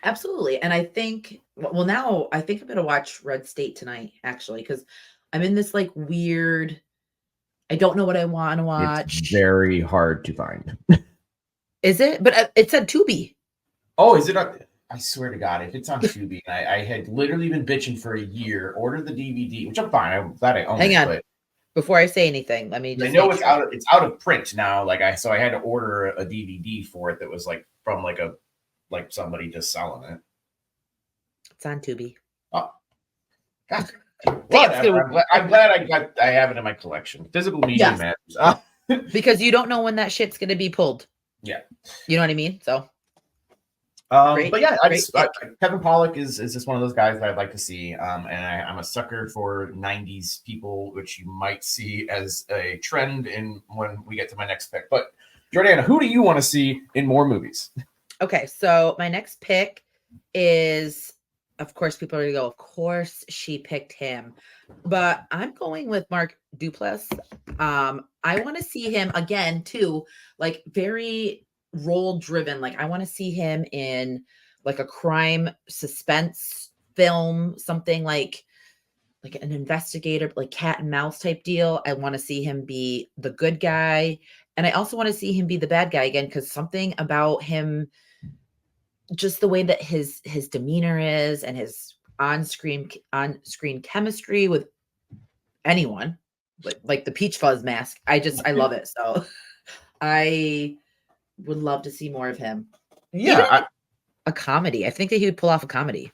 Absolutely. And I think, well, now I think I'm gonna watch Red State tonight, actually, because I'm in this like weird, I don't know what I want to watch. It's very hard to find. Is it? But it said Tubi. Oh, is it? I swear to God, if it's on Tubi, I had literally been bitching for a year, ordered the DVD, which I'm fine. I'm glad I own it. Hang on. Before I say anything, let me just. I know it's out of print now. Like I had to order a DVD for it that was like from like somebody just selling it. It's on Tubi. Oh, God. Whatever. I'm glad I have it in my collection. Physical media matters. Because you don't know when that shit's gonna be pulled. Yeah. You know what I mean? So but yeah, Kevin Pollak is just one of those guys that I'd like to see. And I'm a sucker for 90s people, which you might see as a trend in when we get to my next pick. But Jordana, who do you want to see in more movies? Okay, so my next pick is, of course, people are going to go, of course she picked him. But I'm going with Mark Duplass. I want to see him again, too, like very role driven. Like I want to see him in like a crime suspense film, something like an investigator, like cat and mouse type deal. I want to see him be the good guy. And I also want to see him be the bad guy again, because something about him, just the way that his demeanor is and his on-screen chemistry with anyone, like the Peach Fuzz mask. I love it. So I would love to see more of him. Yeah. A comedy. I think that he would pull off a comedy.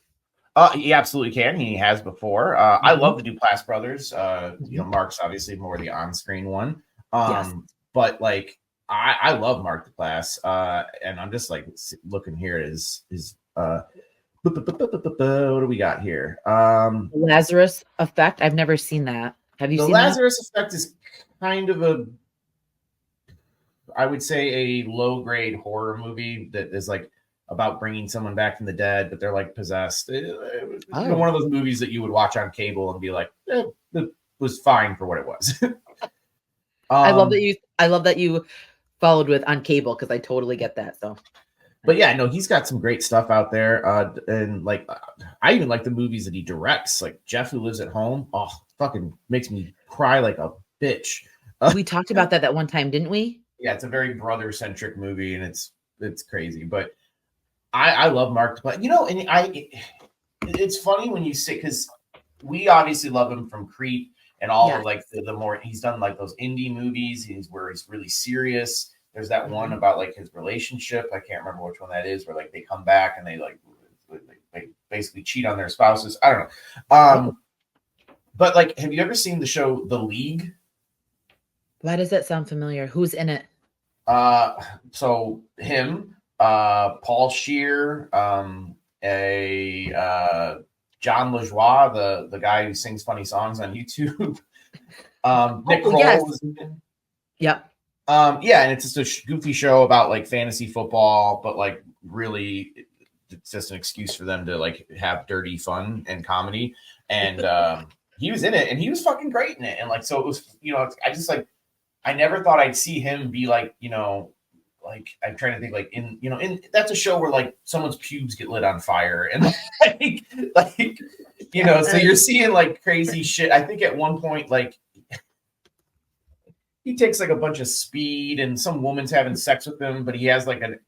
He absolutely can. He has before. I love the Duplass brothers. Mark's obviously more the on-screen one. Yes. But like, I love Mark Duplass, and I'm just like looking here what do we got here? Lazarus Effect. I've never seen that. Have you seen Lazarus Effect? Is kind of I would say a low grade horror movie that is like about bringing someone back from the dead, but they're like possessed. One of those movies that you would watch on cable and be like, was fine for what it was. I love that you followed with on cable because I totally get that. So, but yeah, no, he's got some great stuff out there. And like, I even like the movies that he directs, like Jeff Who Lives at Home. Oh, fucking makes me cry like a bitch. We talked about that one time, didn't we? Yeah, it's a very brother centric movie, and it's crazy. But I love Mark, but and it's funny when you say, because we obviously love him from Creep and all of like the more he's done like those indie movies where he's really serious. There's that one about like his relationship. I can't remember which one that is, where like they come back and they basically cheat on their spouses. I don't know. But like, have you ever seen the show The League? Why does that sound familiar? Who's in it? So him, Paul Scheer, John LaJoie, the guy who sings funny songs on YouTube. Nick Kroll. Yes. Was in it. Yep. Yeah, and it's just a goofy show about like fantasy football, but like really it's just an excuse for them to like have dirty fun and comedy. And he was in it and he was fucking great in it. And like, so it was, I just like, I never thought I'd see him be like, like I'm trying to think like in that's a show where like someone's pubes get lit on fire and like so you're seeing like crazy shit. I think at one point like he takes like a bunch of speed and some woman's having sex with him, but he has like a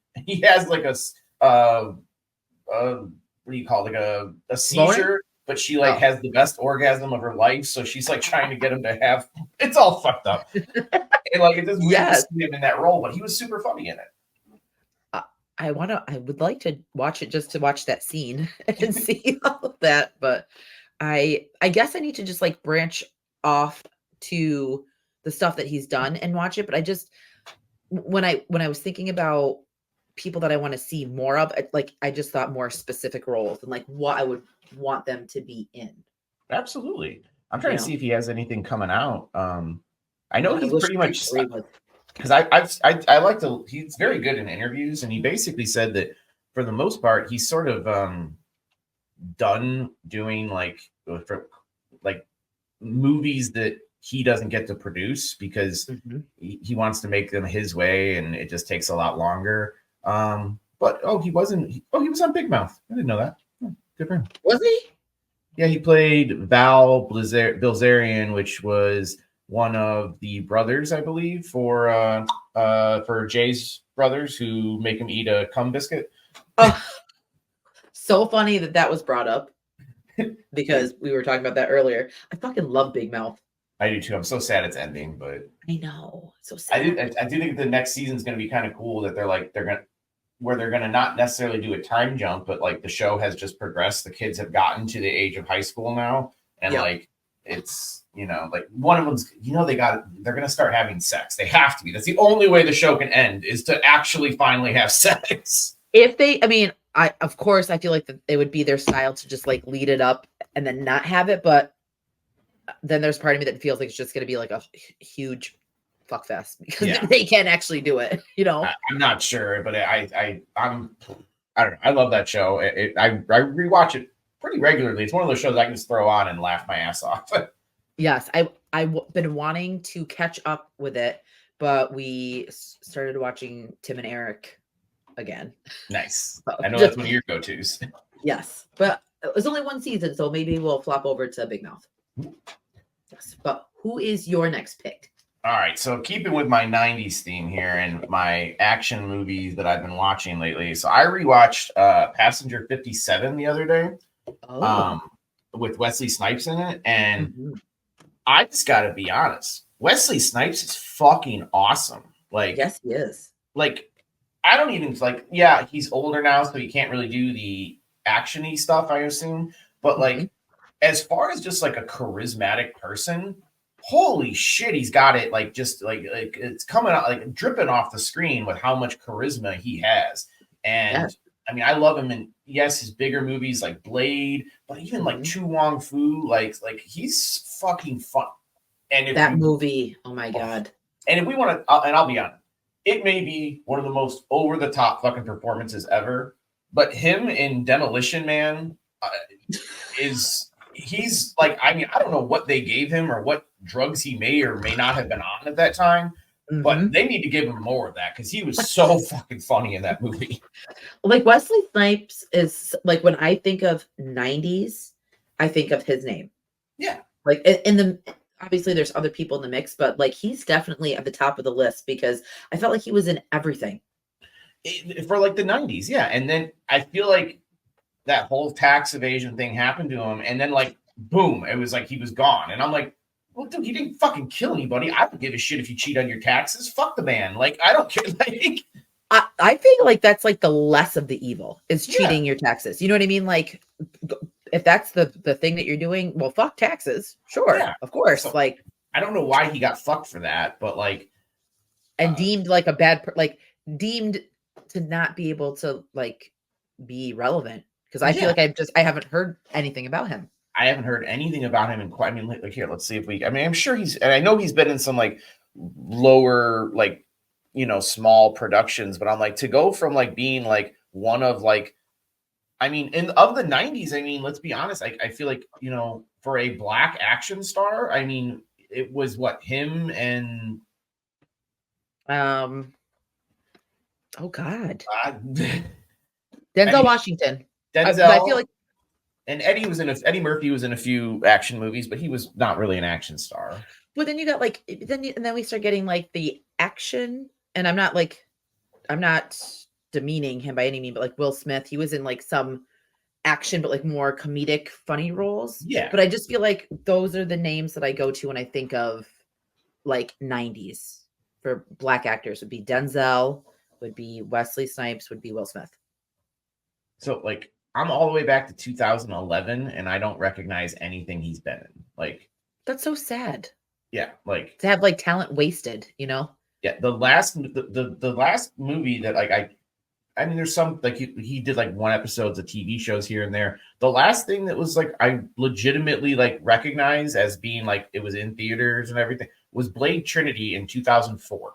what do you call it, like a seizure, but she like has the best orgasm of her life, so she's like trying to get him to have. It's all fucked up, and like it just weird to see him in that role, but he was super funny in it. I would like to watch it just to watch that scene and see all of that, but I guess I need to just like branch off to the stuff that he's done and watch it. But I just when I was thinking about people that I want to see more of, like I just thought more specific roles and like what I would want them to be in. Absolutely. I'm trying to see if he has anything coming out. I know he's pretty much, because I like to, he's very good in interviews, and he basically said that for the most part he's sort of done doing like movies that he doesn't get to produce because he wants to make them his way, and it just takes a lot longer. But he was on Big Mouth. I didn't know that. Good for him. Was he? Yeah, he played Val Bilzerian, which was one of the brothers, I believe, for Jay's brothers who make him eat a cum biscuit. Oh, so funny that was brought up because we were talking about that earlier. I fucking love Big Mouth. I do too. I'm so sad it's ending, but I know, so sad. I do think the next season is going to be kind of cool that they're gonna not necessarily do a time jump, but like the show has just progressed. The kids have gotten to the age of high school now, and like it's like one of them's they're gonna start having sex. They have to be. That's the only way the show can end, is to actually finally have sex. If they, I mean, I feel like that it would be their style to just like lead it up and then not have it, but then there's part of me that feels like it's just gonna be like a huge fuck fest because they can't actually do it. I'm not sure, but I don't know. I love that show. I rewatch it pretty regularly. It's one of those shows I can just throw on and laugh my ass off. Yes, I've been wanting to catch up with it, but we started watching Tim and Eric again. Nice. I know that's one of your go-tos. Yes, but it was only one season, so maybe we'll flop over to Big Mouth. Yes, but who is your next pick? All right, so keeping with my 90s theme here and my action movies that I've been watching lately. So I rewatched Passenger 57 the other day with Wesley Snipes in it. And I just got to be honest. Wesley Snipes is fucking awesome. Like, yes, he is. Like, I don't even he's older now, so he can't really do the action-y stuff, I assume. But like, as far as just like a charismatic person, holy shit, he's got it like it's coming out like dripping off the screen with how much charisma he has. And I mean, I love him in his bigger movies like Blade, but even like Chu Wong Fu, like he's fucking fun. And if movie, oh my god. And if we want to, and I'll be honest, it may be one of the most over the top fucking performances ever, but him in Demolition Man is he's like, I mean, I don't know what they gave him or what drugs he may or may not have been on at that time, but Mhm. they need to give him more of that because he was so fucking funny in that movie. Like Wesley Snipes is like when I think of 90s, I think of his name. Yeah. Like in the obviously there's other people in the mix, but like he's definitely at the top of the list because I felt like he was in everything. For like the 90s, yeah. And then I feel like that whole tax evasion thing happened to him, and then like boom, it was like he was gone. And I'm like, well, dude, he didn't fucking kill anybody. I don't give a shit if you cheat on your taxes. Fuck the man. Like, I don't care. Like, I feel like that's like the less of the evil is yeah, cheating your taxes. You know what I mean? Like if that's the thing that you're doing, well, fuck taxes. Sure. yeah. Of course. So Like I don't know why he got fucked for that, but like, and uh, deemed like a bad like deemed to not be able to like be relevant because I feel yeah, like I haven't heard anything about him. I haven't heard anything about him in quite. I mean, like here, let's see if we. I mean, I'm sure he's, and I know he's been in some like lower, like small productions, but I'm like to go from like being like one of like, I mean, in of the '90s. I mean, let's be honest. I feel like for a black action star, I mean, it was what him and Um oh God. uh, Denzel Eddie Washington. But I feel Denzel like and Eddie Murphy was in a few action movies, but he was not really an action star. but then you got like and then we start getting like the action and I'm not demeaning him by any means, but like Will Smith, he was in like some action, but like more comedic, funny roles. Yeah. But I just feel like those are the names that I go to when I think of like 90s for black actors would be Denzel, would be Wesley Snipes, would be Will Smith. So like I'm all the way back to 2011 and I don't recognize anything he's been in. Like, That's so sad yeah, like to have like talent wasted, you know? yeah, the last movie that like I mean there's some like he did like one episodes of TV shows here and there. The last thing that was like I legitimately like recognize as being like it was in theaters and everything was Blade Trinity in 2004.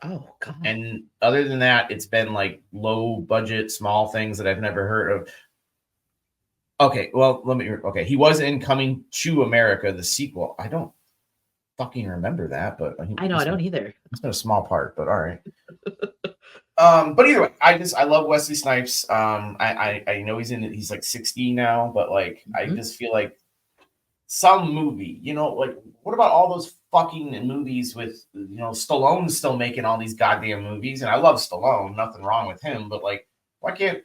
Oh God. And other than that, it's been like low budget, small things that I've never heard of. Okay, well, okay, he was in Coming to America, the sequel. I don't fucking remember that, but I know, I don't either. it's been a small part, but all right. But either way, I love Wesley Snipes. I know he's like 60 now, but like I Mhm. just feel like some movie, like what about all those fucking movies with Stallone still making all these goddamn movies, and I love Stallone, nothing wrong with him, but like why can't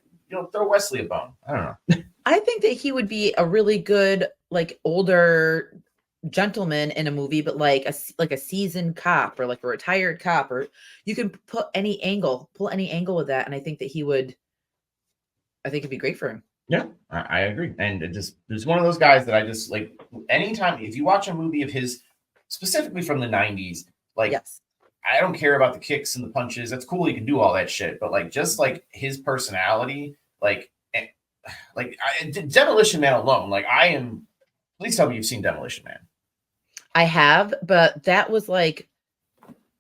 throw Wesley a bone? I don't know. I think that he would be a really good like older gentleman in a movie, but like like a seasoned cop or like a retired cop, or you can pull any angle with that, and I think that I think it'd be great for him. Yeah, I agree. And it just there's one of those guys that I just like anytime if you watch a movie of his, specifically from the 90s, like Yes. I don't care about the kicks and the punches. That's cool, he can do all that shit, but like just like his personality, Demolition Man alone, like I am please tell me you've seen Demolition Man. I have, but that was like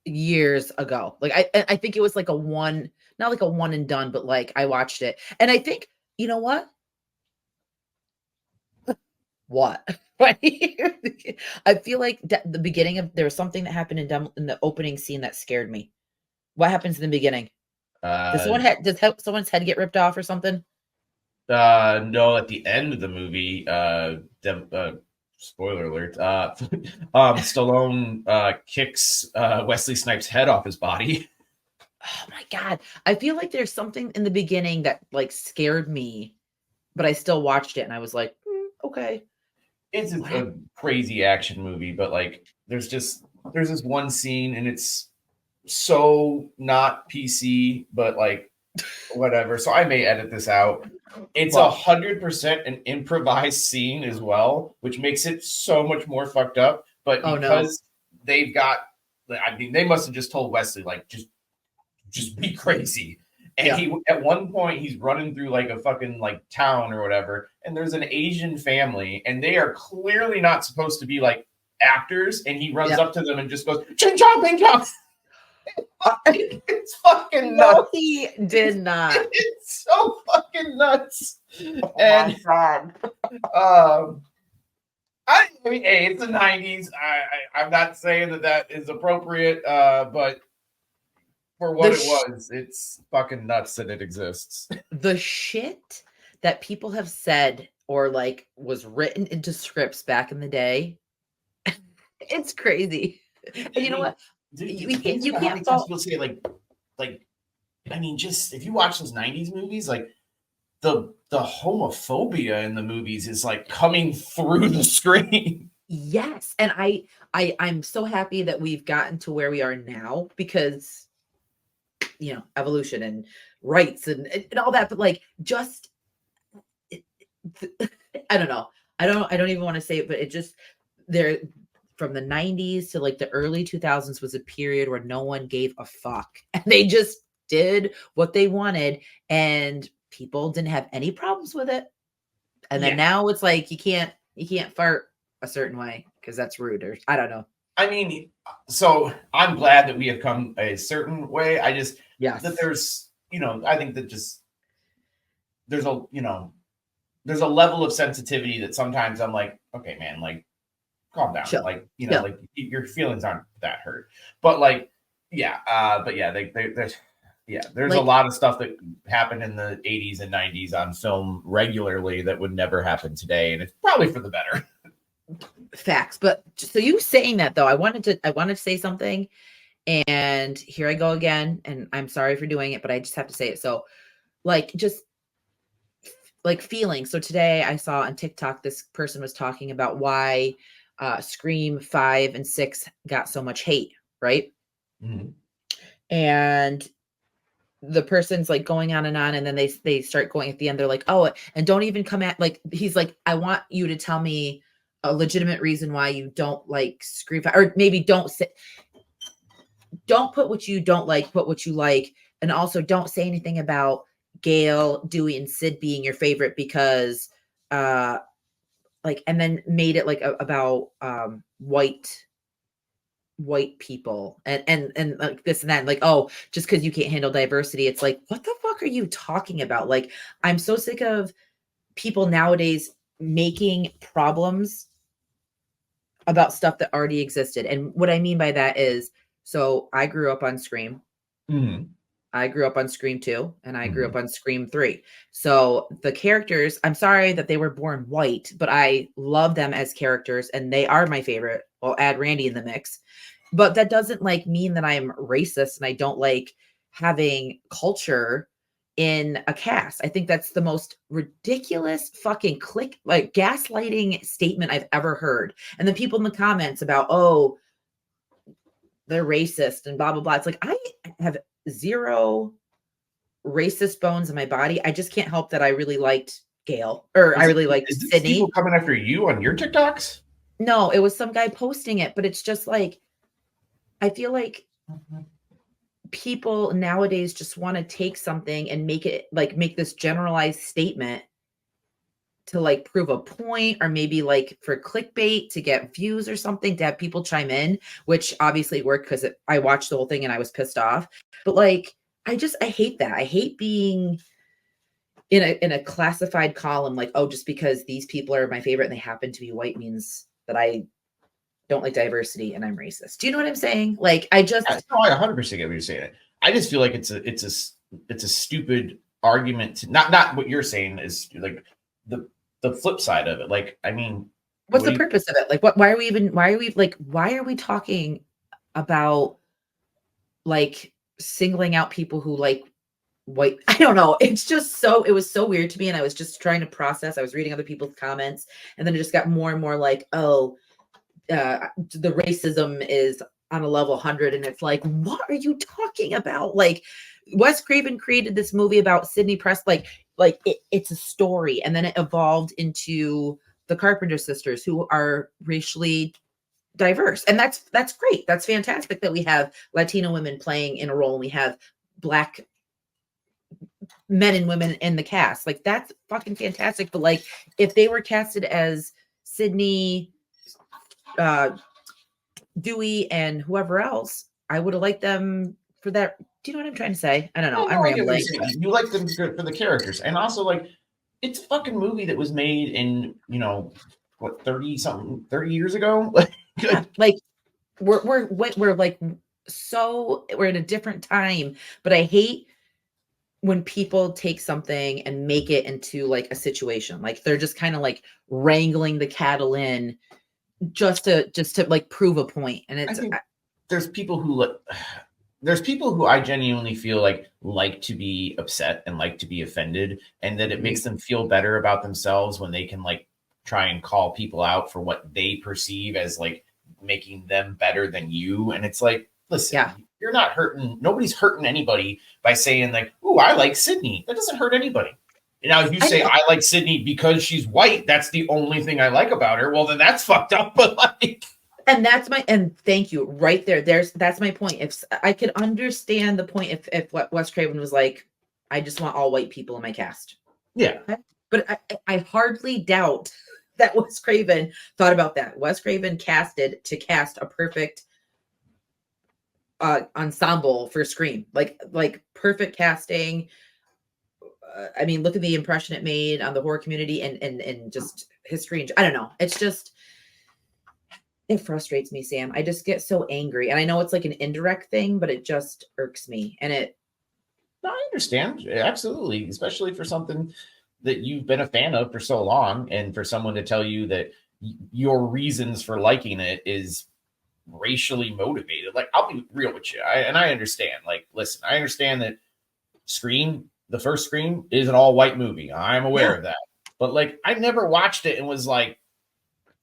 years ago. Like I think it was like a one, not like a one and done, but like I watched it. And I think, you know what? What? Right? I feel like the beginning of there was something that happened in the opening scene that scared me. What happens in the beginning? Uh Does someone's head get ripped off or something? no, at the end of the movie, spoiler alert, Stallone kicks Wesley Snipes' head off his body. Oh my God. I feel like there's something in the beginning that like scared me, but I still watched it and I was like, okay. It's What a crazy action movie, but like there's this one scene and it's so not PC, but like whatever. So I may edit this out. It's Well, 100% an improvised scene as well, which makes it so much more fucked up. But oh no. because they've got, I mean, they must have just told Wesley like just be crazy. And Yeah. he at one point he's running through like a fucking like town or whatever, and there's an Asian family, and they are clearly not supposed to be like actors. And he runs Yeah. up to them and just goes, "Ching chong, ping chong." It's fucking No, nuts. he did not. It's so fucking nuts. Oh And my God. I mean, hey, it's the '90s. I'm not saying that is appropriate, but for what The it was, it's fucking nuts that it exists. the shit that people have said or like was written into scripts back in the day, it's crazy. And I you know mean, what? dude, You the can't things you about how many can't times fault. people say like, I mean, just if you watch those '90s movies, like the homophobia in the movies is like coming through the screen. Yes, and I'm so happy that we've gotten to where we are now because evolution and rights and all that, but like just it, I don't know. I don't even want to say it, but it just there from the 90s to like the early 2000s was a period where no one gave a fuck. And they just did what they wanted and people didn't have any problems with it. And then Yeah, now it's like you can't fart a certain way because that's rude or I don't know. I mean, so I'm glad that we have come a certain way. I just that Yes. there's I think that just there's a there's a level of sensitivity that sometimes I'm like, okay, man, like calm down. Chill. Like, Chill. like your feelings aren't that hurt. But like, yeah, but yeah, there's a Like lot of stuff that happened in the 80s and 90s on film regularly that would never happen today. And it's probably for the better. facts. But so you saying that though, I wanted to say something and here I go again and I'm sorry for doing it, but I just have to say it. So like just like feeling. So today I saw on TikTok this person was talking about why Scream 5 and 6 got so much hate, right? Mhm. And the person's like going on and then they start going at the end they're like, "Oh, and don't even come at like he's like I want you to tell me a legitimate reason why you don't like Scream 5 or maybe don't put what you don't like, put what you like, and also don't say anything about Gail, Dewey, and Sid being your favorite because uh like and then made it like about white people and like this and that and like oh just because you can't handle diversity it's like what the fuck are you talking about like I'm so sick of people nowadays making problems about stuff that already existed and what I mean by that is so I grew up on Scream. Mhm. I grew up on Scream 2 and I grew up Mhm. on Scream 3. So the characters, I'm sorry that they were born white, but I love them as characters and they are my favorite. I'll add Randy in the mix. But that doesn't like mean that I'm racist and I don't like having culture in a cast. I think that's the most ridiculous fucking click like gaslighting statement I've ever heard. And then people in the comments about, oh, they're racist and blah blah blah. It's like I have zero racist bones in my body. I just can't help that I really liked Gail or I really liked Is this people Sydney. coming after you on your TikToks? No, it was some guy posting it, but it's just like I feel like people nowadays just want to take something and make it like make this generalized statement to like prove a point or maybe like for clickbait to get views or something to have people chime in, which obviously worked because I watched the whole thing and I was pissed off. But like I hate that. I hate being in a classified column like oh just because these people are my favorite and they happen to be white means that I don't like diversity and I'm racist. Do you know what I'm saying? Like I Yeah, just no, I 100% get what you're saying. I just feel like it's a stupid argument to not what you're saying is like the the flip side of it. Like, I mean, what's what the do you purpose of it? Like why are we talking about like singling out people who like white I don't know. It's just so it was so weird to me and I was just trying to process. I was reading other people's comments and then it just got more and more like, oh, the racism is on a level 100 and it's like what are you talking about like Wes Craven created this movie about Sidney Press it's a story and then it evolved into the Carpenter sisters who are racially diverse and that's great that's fantastic that we have Latino women playing in a role and we have black men and women in the cast like that's fucking fantastic but like if they were casted as Sydney uh Dewey and whoever else, I would have liked them for that. Do you know what I'm trying to say? I don't know. no, I'm no, I get what you're rambling. saying. You like them for the characters, and also like it's a fucking movie that was made in, what, 30 years ago. Yeah, like we're like we're in a different time, but I hate when people take something and make it into like a situation. Like they're just kind of like wrangling the cattle in just to like prove a point. And I it's think there's people who there's people who I genuinely feel like to be upset and like to be offended, and that it makes them feel better about themselves when they can like try and call people out for what they perceive as like making them better than you. And it's like, listen, yeah. you're not hurting. Nobody's hurting anybody by saying like, "Ooh, I like Sydney." That doesn't hurt anybody. Now, if you say I like Sydney because she's white, that's the only thing I like about her. Well, then that's fucked up. But like, and thank you right there. That's my point. If I could understand the point if what Wes Craven was like, I just want all white people in my cast. yeah. Okay? But I hardly doubt that Wes Craven thought about that. Wes Craven cast a perfect ensemble for Scream. Like perfect casting. I mean, look at the impression it made on the horror community and just history. I don't know. It's just, it frustrates me, Sam. I just get so angry. And I know it's like an indirect thing, but it just irks me. And No, I understand. Absolutely. Especially for something that you've been a fan of for so long, and for someone to tell you that your reasons for liking it is racially motivated. Like, I'll be real with you. I understand. Like, listen, I understand that Scream, the first Scream, is an all-white movie. I'm aware of that. But like, I never watched it and was like,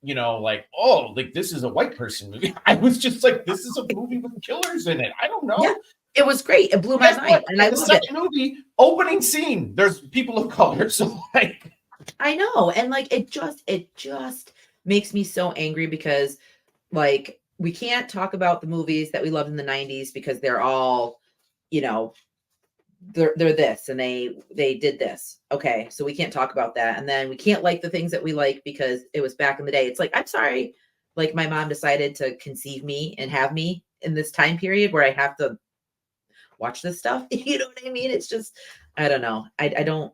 like, oh, like this is a white person movie. I was just like, this is a movie with killers in it. I don't know. yeah, it was great. It blew my mind. And I the loved second movie, opening scene, there's people of color. So like, I know. And like it just makes me so angry because like we can't talk about the movies that we loved in the 90s because they're all, you know, they're this and they did this. Okay, so we can't talk about that. And then we can't like the things that we like because it was back in the day. It's like, I'm sorry, like my mom decided to conceive me and have me in this time period where I have to watch this stuff. You know what I mean? It's just, I don't know. I don't,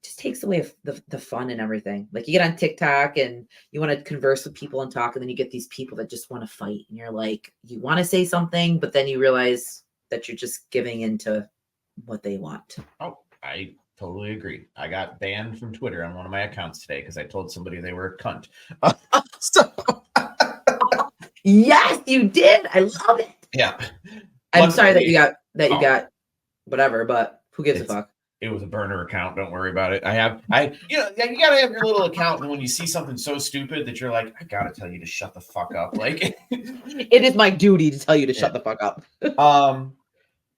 just takes away the fun and everything. Like you get on TikTok and you want to converse with people and talk, and then you get these people that just want to fight, and you're like, you want to say something, but then you realize that you're just giving into what they want. oh, I totally agree. I got banned from Twitter on one of my accounts today because I told somebody they were a cunt. So yes, you did. I love it. Yeah. I'm sorry that you got whatever, but who gives a fuck? It was a burner account. Don't worry about it. You gotta have your little account, and when you see something so stupid that you're like, I gotta tell you to shut the fuck up. Like, it is my duty to tell you to shut the fuck up.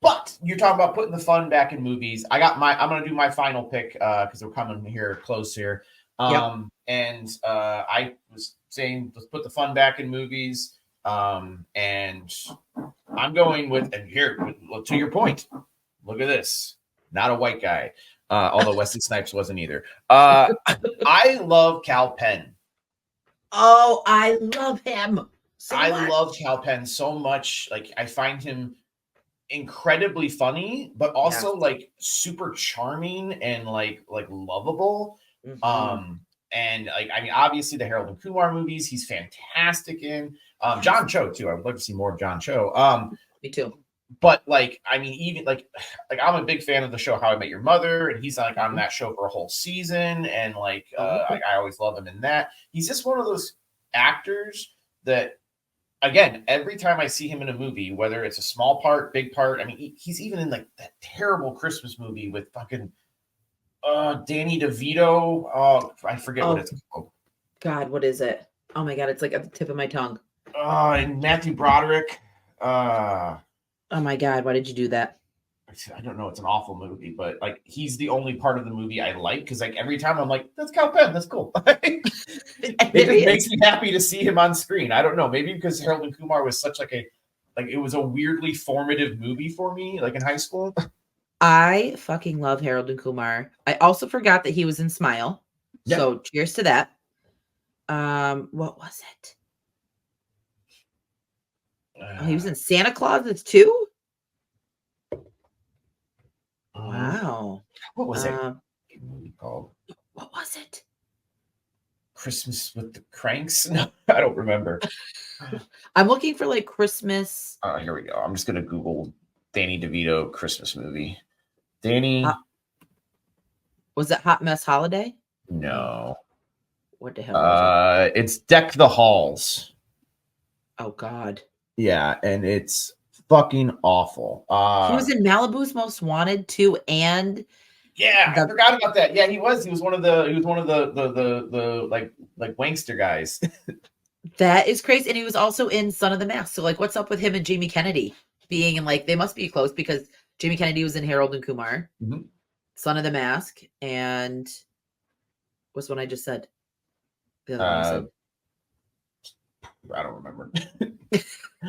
But you're talking about putting the fun back in movies. I'm gonna do my final pick because we're coming here close here. And I was saying let's put the fun back in movies. And I'm going with, and here to your point. Look at this. Not a white guy, although Wesley Snipes wasn't either. I love Kal Penn. Oh, I love him. I love Kal Penn so much. Like, I find him incredibly funny, but also like super charming and like lovable. Mm-hmm. And like, I mean, obviously the Harold and Kumar movies, he's fantastic in. John Cho too. I would love to see more of John Cho. Me too. But like, I mean, even like I'm a big fan of the show How I Met Your Mother, and he's like on that show for a whole season, and like I always love him in that. He's just one of those actors that, again, every time I see him in a movie, whether it's a small part, big part, I mean, he's even in like that terrible Christmas movie with fucking Danny DeVito. Oh, I forget what it's called. God, what is it? Oh my God, it's like at the tip of my tongue. And Matthew Broderick. Oh my God, why did you do that? I don't know. It's an awful movie, but like he's the only part of the movie I like because like every time I'm like, that's Kal Penn, that's cool. It just makes me happy to see him on screen. I don't know, maybe because Harold and Kumar was such like it was a weirdly formative movie for me, like in high school. I fucking love Harold and Kumar. I also forgot that he was in Smile. Yep. So cheers to that. What was it? He was in Santa Claus too. Wow. What was it? movie called What was it? Christmas with the Cranks? No, I don't remember. I'm looking for like Christmas. Here we go. I'm just gonna Google Danny DeVito Christmas movie. Danny, Was it Hot Mess Holiday? no. What the hell was it? It's Deck the Halls. Oh God. Yeah, and it's fucking awful. He was in Malibu's Most Wanted too, and yeah, I forgot about that. Yeah, he was. He was one of the like wankster guys. that is crazy. And he was also in Son of the Mask. So like, what's up with him and Jamie Kennedy being in like? They must be close because Jamie Kennedy was in Harold and Kumar, Son of the Mask, and what's one I just said? The other one you said. I don't remember.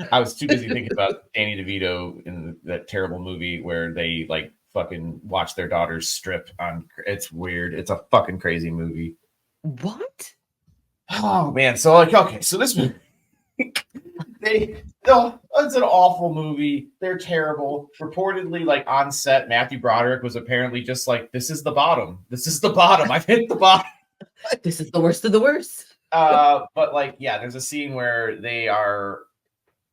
I was too busy thinking about Danny DeVito in that terrible movie where they like fucking watch their daughters strip on. It's weird. It's a fucking crazy movie. What? Oh man. So like, okay, so this movie, it's an awful movie. They're terrible. Reportedly, like on set, Matthew Broderick was apparently just like, "This is the bottom. This is the bottom. I've hit the bottom. This is the worst of the worst." But like, yeah, there's a scene where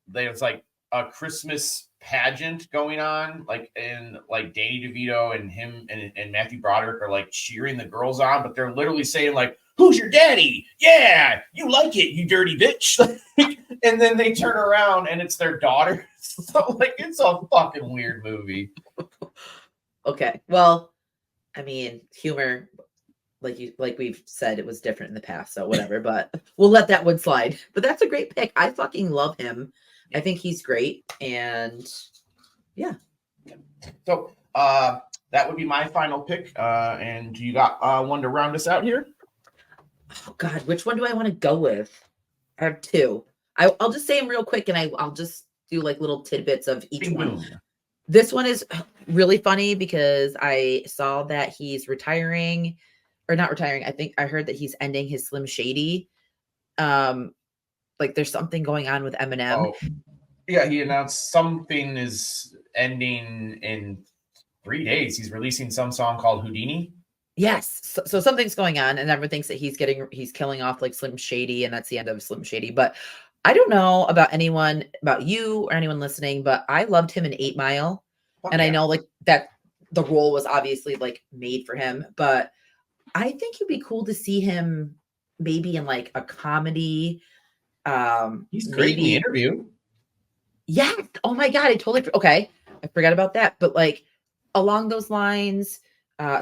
there's like a Christmas pageant going on, like, and like Danny DeVito and him and Matthew Broderick are like cheering the girls on, but they're literally saying like, "Who's your daddy? Yeah, you like it, you dirty bitch." And then they turn around and it's their daughter. So like, it's a fucking weird movie. Okay, well, I mean, humor, like we've said, it was different in the past, so whatever. But we'll let that one slide. But that's a great pick. I fucking love him. I think he's great, and yeah. So that would be my final pick. And you got one to round us out here? Oh God, which one do I want to go with? I have two. I'll just say them real quick, and I'll just do like little tidbits of each one. This one is really funny because I saw that he's retiring, or not retiring. I think I heard that he's ending his Slim Shady. Like there's something going on with Eminem. Oh, yeah, he announced something is ending in 3 days. He's releasing some song called Houdini. Yes. So something's going on, and everyone thinks that he's killing off like Slim Shady, and that's the end of Slim Shady. But I don't know about you or anyone listening, but I loved him in 8 Mile. And I know like that the role was obviously like made for him, but I think it'd be cool to see him maybe in like a comedy. He's great in The Interview. Yeah. Oh my God. Okay. I forgot about that. But like along those lines,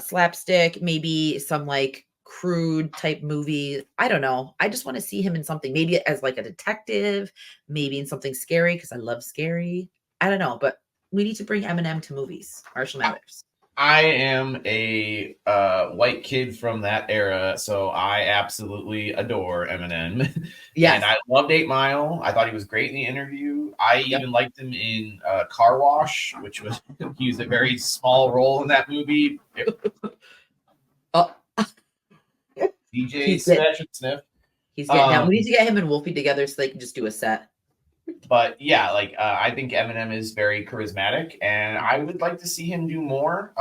slapstick, maybe some like crude type movie. I don't know. I just want to see him in something, maybe as like a detective, maybe in something scary because I love scary. I don't know, but we need to bring Eminem to movies. Marshall Mathers. I am a white kid from that era, so I absolutely adore Eminem. Yeah, and I loved 8 Mile. I thought he was great in The Interview. I even liked him in Car Wash, which was he used a very small role in that movie. DJ Smash and Sniff. He's getting now. We need to get him and Wolfie together so they can just do a set. But yeah, like I think Eminem is very charismatic, and I would like to see him do more.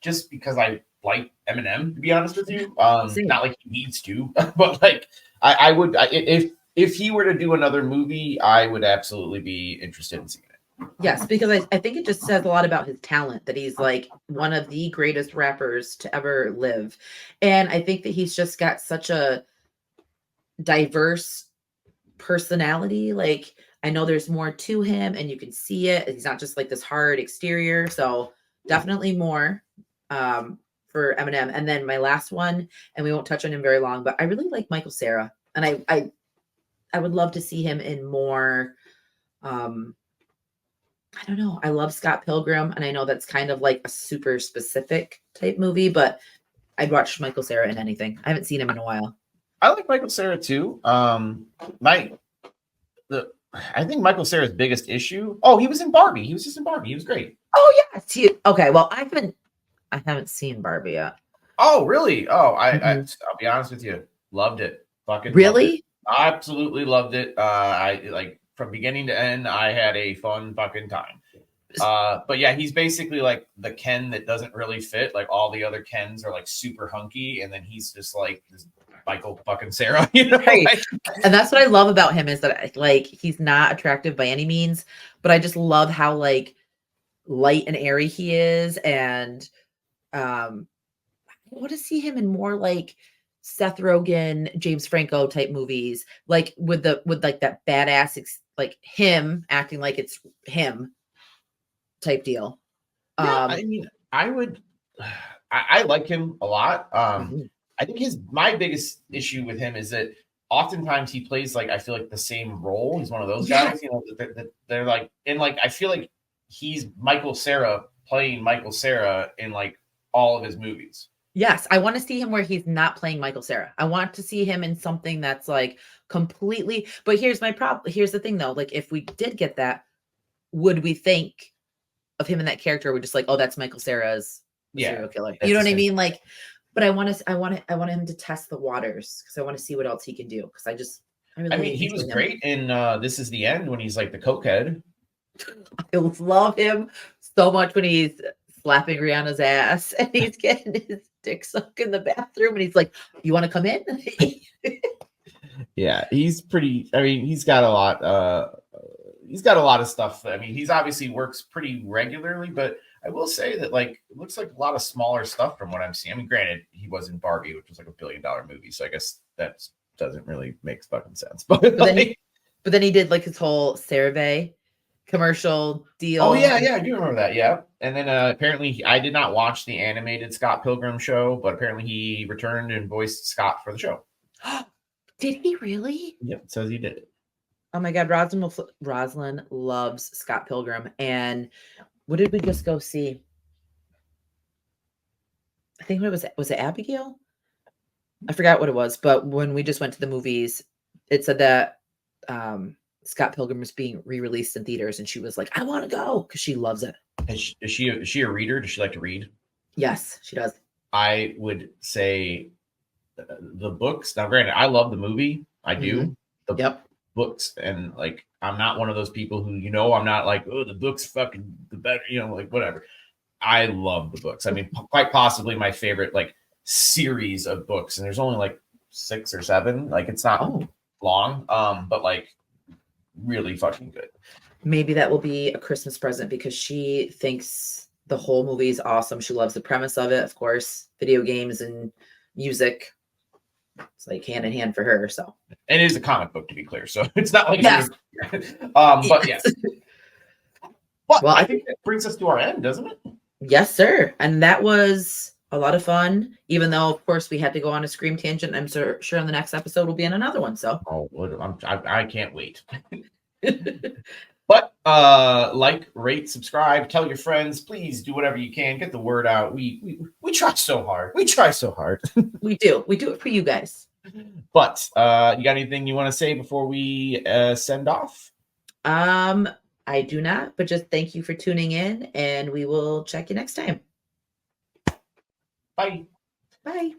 Just because I like Eminem, to be honest with you. Not like he needs to, but like I would if he were to do another movie, I would absolutely be interested in seeing it. Yes, because I think it just says a lot about his talent that he's like one of the greatest rappers to ever live, and I think that he's just got such a diverse personality. Like I know there's more to him and you can see it. He's not just like this hard exterior. So definitely more for Eminem. And then my last one, and we won't touch on him very long, but I really like Michael Cera. And I would love to see him in more I don't know. I love Scott Pilgrim, and I know that's kind of like a super specific type movie, but I'd watch Michael Cera in anything. I haven't seen him in a while. I like Michael Cera too. I think Michael Cera's biggest issue. Oh, he was in Barbie. He was just in Barbie. He was great. Oh yes. Okay. Well, I haven't seen Barbie yet. Oh really? Oh, I'll be honest with you. Loved it. Fucking really? Loved it. Absolutely loved it. I like from beginning to end. I had a fun fucking time. But yeah, he's basically like the Ken that doesn't really fit. Like all the other Kens are like super hunky, and then he's just like this Michael fucking Sarah, you know? Right. Like, And that's what I love about him is that like he's not attractive by any means, but I just love how like light and airy he is. And I want to see him in more like Seth Rogen, James Franco type movies, like with like that badass like him acting like it's him type deal. yeah, I mean, I would, I like him a lot. Mhm. I think my biggest issue with him is that oftentimes he plays like I feel like the same role. He's one of those Yeah. guys, you know, that they're like, and like I feel like he's Michael Sarah playing Michael Sarah in like all of his movies. Yes, I want to see him where he's not playing Michael Sarah. I want to see him in something that's like completely. But here's my problem. Here's the thing, though. Like, if we did get that, would we think of him in that character? We're just like, oh, that's Michael Sarah's Yeah, serial killer. that's You know the what I same. mean? Like, but I want him to test the waters because I want to see what else he can do. Because I I mean, really he was enjoy him. great in This Is the End when he's like the cokehead. I love him so much when he's slapping Rihanna's ass and he's getting his dick sucked in the bathroom and he's like, "You want to come in?" Yeah, he's pretty. I mean, he's got a lot. He's got a lot of stuff. I mean, he's obviously works pretty regularly, but I will say that like it looks like a lot of smaller stuff from what I'm seeing. I mean, granted, he was in Barbie, which was like $1 billion movie, so I guess that doesn't really make fucking sense. But Then he did like his whole CeraVe commercial deal. oh yeah, I do remember that. Yeah, and then apparently I did not watch the animated Scott Pilgrim show, but apparently he returned and voiced Scott for the show. Did he really? Yep, it says he did it. Oh my God, Rosalind loves Scott Pilgrim. And what did we just go see? I think it was it Abigail? I forgot what it was, but when we just went to the movies, it said that Scott Pilgrim was being re-released in theaters, and she was like, "I want to go" because she loves it. Is she a reader? Does she like to read? Yes, she does. I would say the books. Now, granted, I love the movie. I do. The Yep. books, and like I'm not one of those people who, you know, I'm not like, oh, the book's fucking the better, you know, like whatever. I love the books. I mean, quite possibly my favorite like series of books, and there's only like 6 or 7. Like it's not long, but like really fucking good. Maybe that will be a Christmas present because she thinks the whole movie is awesome. She loves the premise of it, of course, video games and music. It's like hand in hand for her. So, and it is a comic book, to be clear. So it's not like yes. But yes. But Well, I think that brings us to our end, doesn't it? Yes, sir. And that was a lot of fun. Even though, of course, we had to go on a Scream tangent. I'm sure in the next episode we'll be in another one. So, I can't wait. But like, rate, subscribe, tell your friends. Please do whatever you can. Get the word out. We try so hard. We try so hard. we do it for you guys. But you got anything you want to say before we send off? I do not, but just thank you for tuning in, and we will check you next time. Bye. Bye.